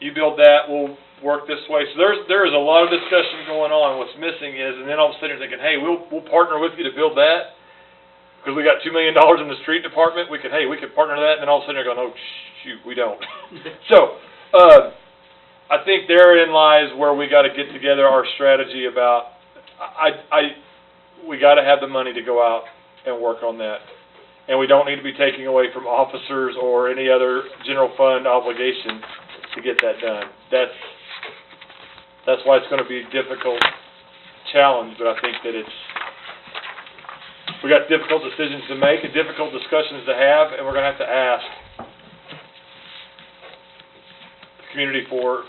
You build that, we'll work this way. So there is a lot of discussion going on. What's missing is, and then all of a sudden you're thinking, hey, we'll partner with you to build that, because we got $2 million in the street department. We could partner that, and then all of a sudden you're going, oh, shoot, we don't. So, I think therein lies where we got to get together our strategy about, we got to have the money to go out and work on that. And we don't need to be taking away from officers or any other general fund obligation to get that done. That's why it's going to be a difficult challenge, but I think that we got difficult decisions to make and difficult discussions to have, and we're going to have to ask the community for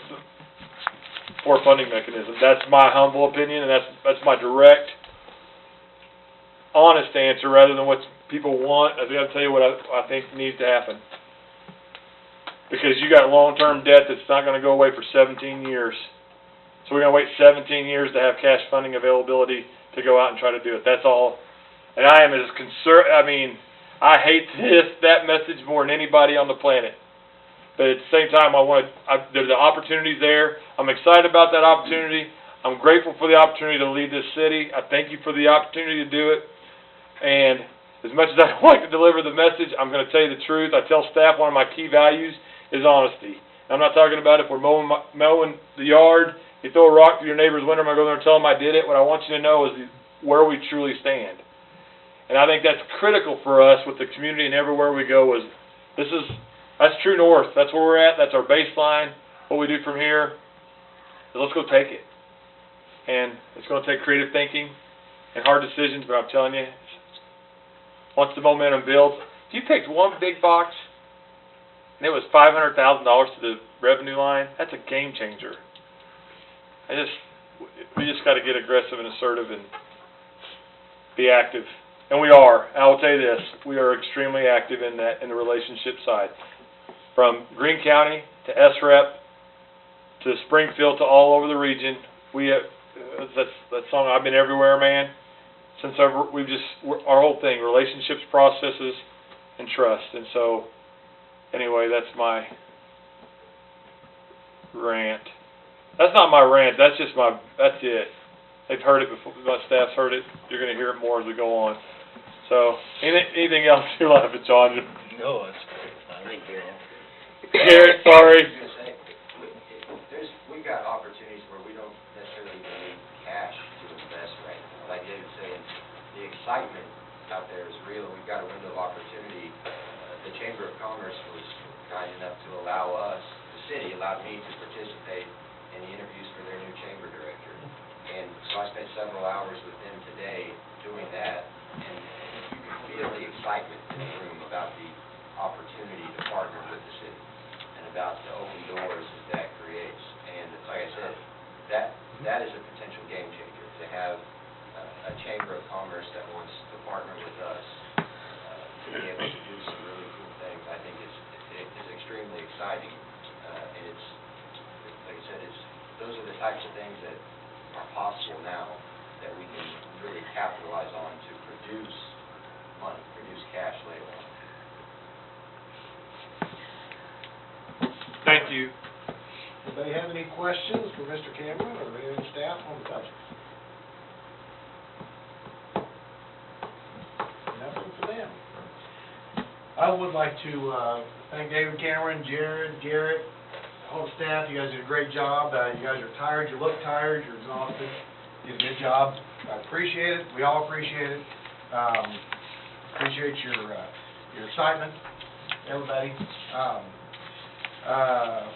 a funding mechanism. That's my humble opinion, and that's my direct, honest answer rather than what people want. I got to tell you what I think needs to happen. Because you got long-term debt that's not going to go away for 17 years. So we're going to wait 17 years to have cash funding availability to go out and try to do it. That's all. And I am as concerned, I hate that message more than anybody on the planet. But at the same time, there's the opportunities there. I'm excited about that opportunity. I'm grateful for the opportunity to lead this city. I thank you for the opportunity to do it. And as much as I don't like to deliver the message, I'm going to tell you the truth. I tell staff one of my key values is honesty. And I'm not talking about if we're mowing the yard, you throw a rock through your neighbor's window, I'm going to go there and tell them I did it. What I want you to know is where we truly stand. And I think that's critical for us with the community and everywhere we go that's true north. That's where we're at. That's our baseline. What we do from here is let's go take it. And it's going to take creative thinking and hard decisions, but I'm telling you, once the momentum builds, if you picked one big box and it was $500,000 to the revenue line, that's a game changer. We just got to get aggressive and assertive and be active. And we are. And I will tell you this, we are extremely active in the relationship side. From Greene County to SREP to Springfield to all over the region, we have that song, I've been everywhere, man. Since our whole thing, relationships, processes, and trust. And so, anyway, that's my rant. That's not my rant, that's it. They've heard it before, my staff's heard it. You're going to hear it more as we go on. So, anything else you're laughing, John? No, that's great. Thank you. Garrett, sorry. We've got opportunities where we don't necessarily need cash to invest right now. Like David was saying, the excitement out there is real. We've got a window of opportunity. The Chamber of Commerce was kind enough to allow us, the city allowed me to participate in the interviews for their new chamber director. And so I spent several hours with them today doing that, and you can feel the excitement in the room about the opportunity to partner with the city and about the open doors that creates. And like I said, that is a potential game changer, to have a Chamber of Commerce that wants to partner with us to be able to do some really cool things. I think it's extremely exciting, and it's, like I said, those are the types of things that are possible now that we can really capitalize on to produce money, produce cash later on. Thank you. Anybody have any questions for Mr. Cameron or any of the staff on the budget? Nothing for them. I would like to thank David Cameron, Jared, Garrett, all the staff. You guys did a great job. You guys are tired. You look tired. You're exhausted. You did a good job. I appreciate it. We all appreciate it. Appreciate your excitement, everybody.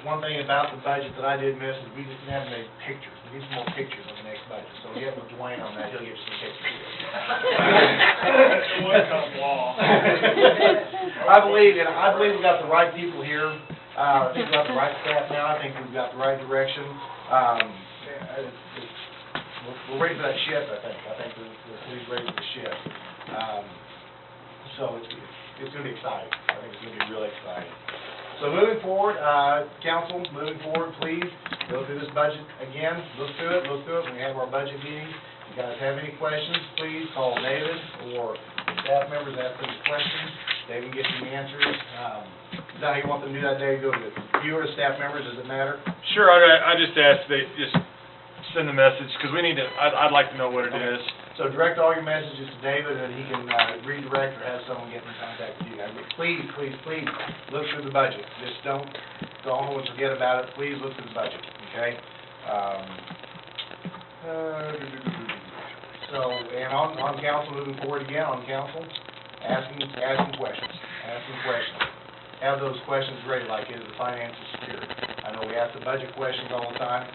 One thing about the budget that I did miss is we didn't have any pictures. We need some more pictures on the next budget. So get with Dwayne on that. He'll get some pictures. It was kind of law. I believe we've got the right people here. I think we've got the right staff now. I think we've got the right direction. we're ready for that shift, I think. I think the city's ready for the shift. So it's gonna be exciting. I think it's gonna be really exciting. So moving forward, council, moving forward, please, go through this budget again, look through it, when we have our budget meeting. If you guys have any questions, please call David or the staff members, ask them questions. David can get you the answers. Is that how you want them to do that, Dave? Go to you or staff members, does it matter? Sure, I just asked they just send the message, because we need to, I'd like to know what it is. So direct all your messages to David, and he can redirect or have someone get in contact with you guys. But please, please, please, look through the budget. Just don't go home and forget about it. Please look through the budget, okay? So, and on council, moving forward again, on council, asking questions. Have those questions ready, like, is the finances secure? I know we ask the budget questions all the time.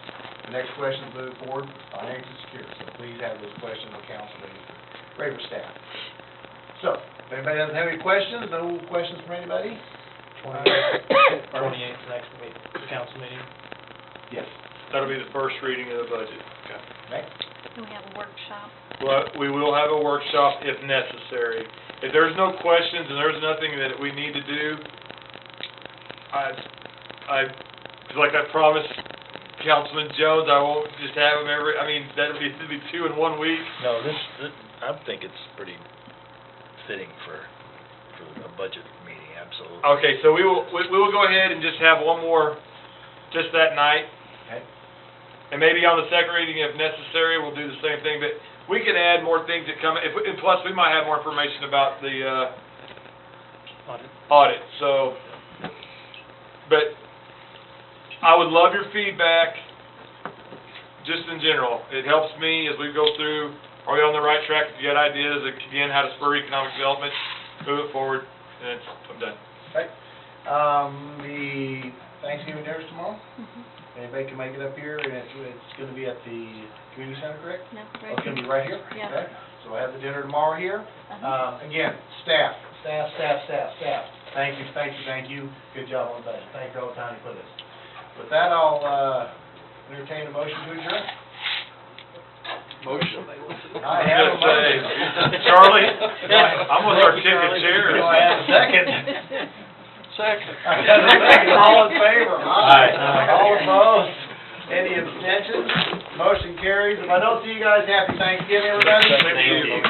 The next question moving forward, finances secure. So please have those questions on council ready for staff. So, if anybody doesn't have any questions, no questions from anybody? 28th, next week, council meeting. Yes. That'll be the first reading of the budget. Okay. Can we have a workshop? Well, we will have a workshop if necessary. If there's no questions and there's nothing that we need to do, cause like I promised Councilman Jones, I won't just have him that'd be 2 in 1 week. No, I think it's pretty fitting for a budget meeting, absolutely. Okay, so we will go ahead and just have one more, just that night. Okay. And maybe on the second reading, if necessary, we'll do the same thing, but we can add more things that come, and plus, we might have more information about the, audit, so, but I would love your feedback, just in general. It helps me as we go through, are we on the right track? If you got ideas, again, how to spur economic development, move it forward, and I'm done. Okay. The Thanksgiving dinner's tomorrow? Anybody can make it up here, and it's gonna be at the community center, correct? No, Oh, it's gonna be right here? Yeah. Okay. So we'll have the dinner tomorrow here. Again, staff. Thank you. Good job on the budget. Thank you all the time you put in. With that, I'll entertain a motion to adjourn. Motion. I have a Just say, motion. Charlie, I'm gonna start kicking chairs. Do I have a second? Second. I got a second. All in favor? Aye. All opposed? Any abstentions? Motion carries. If I don't see you guys, happy Thanksgiving, everybody. Thank you.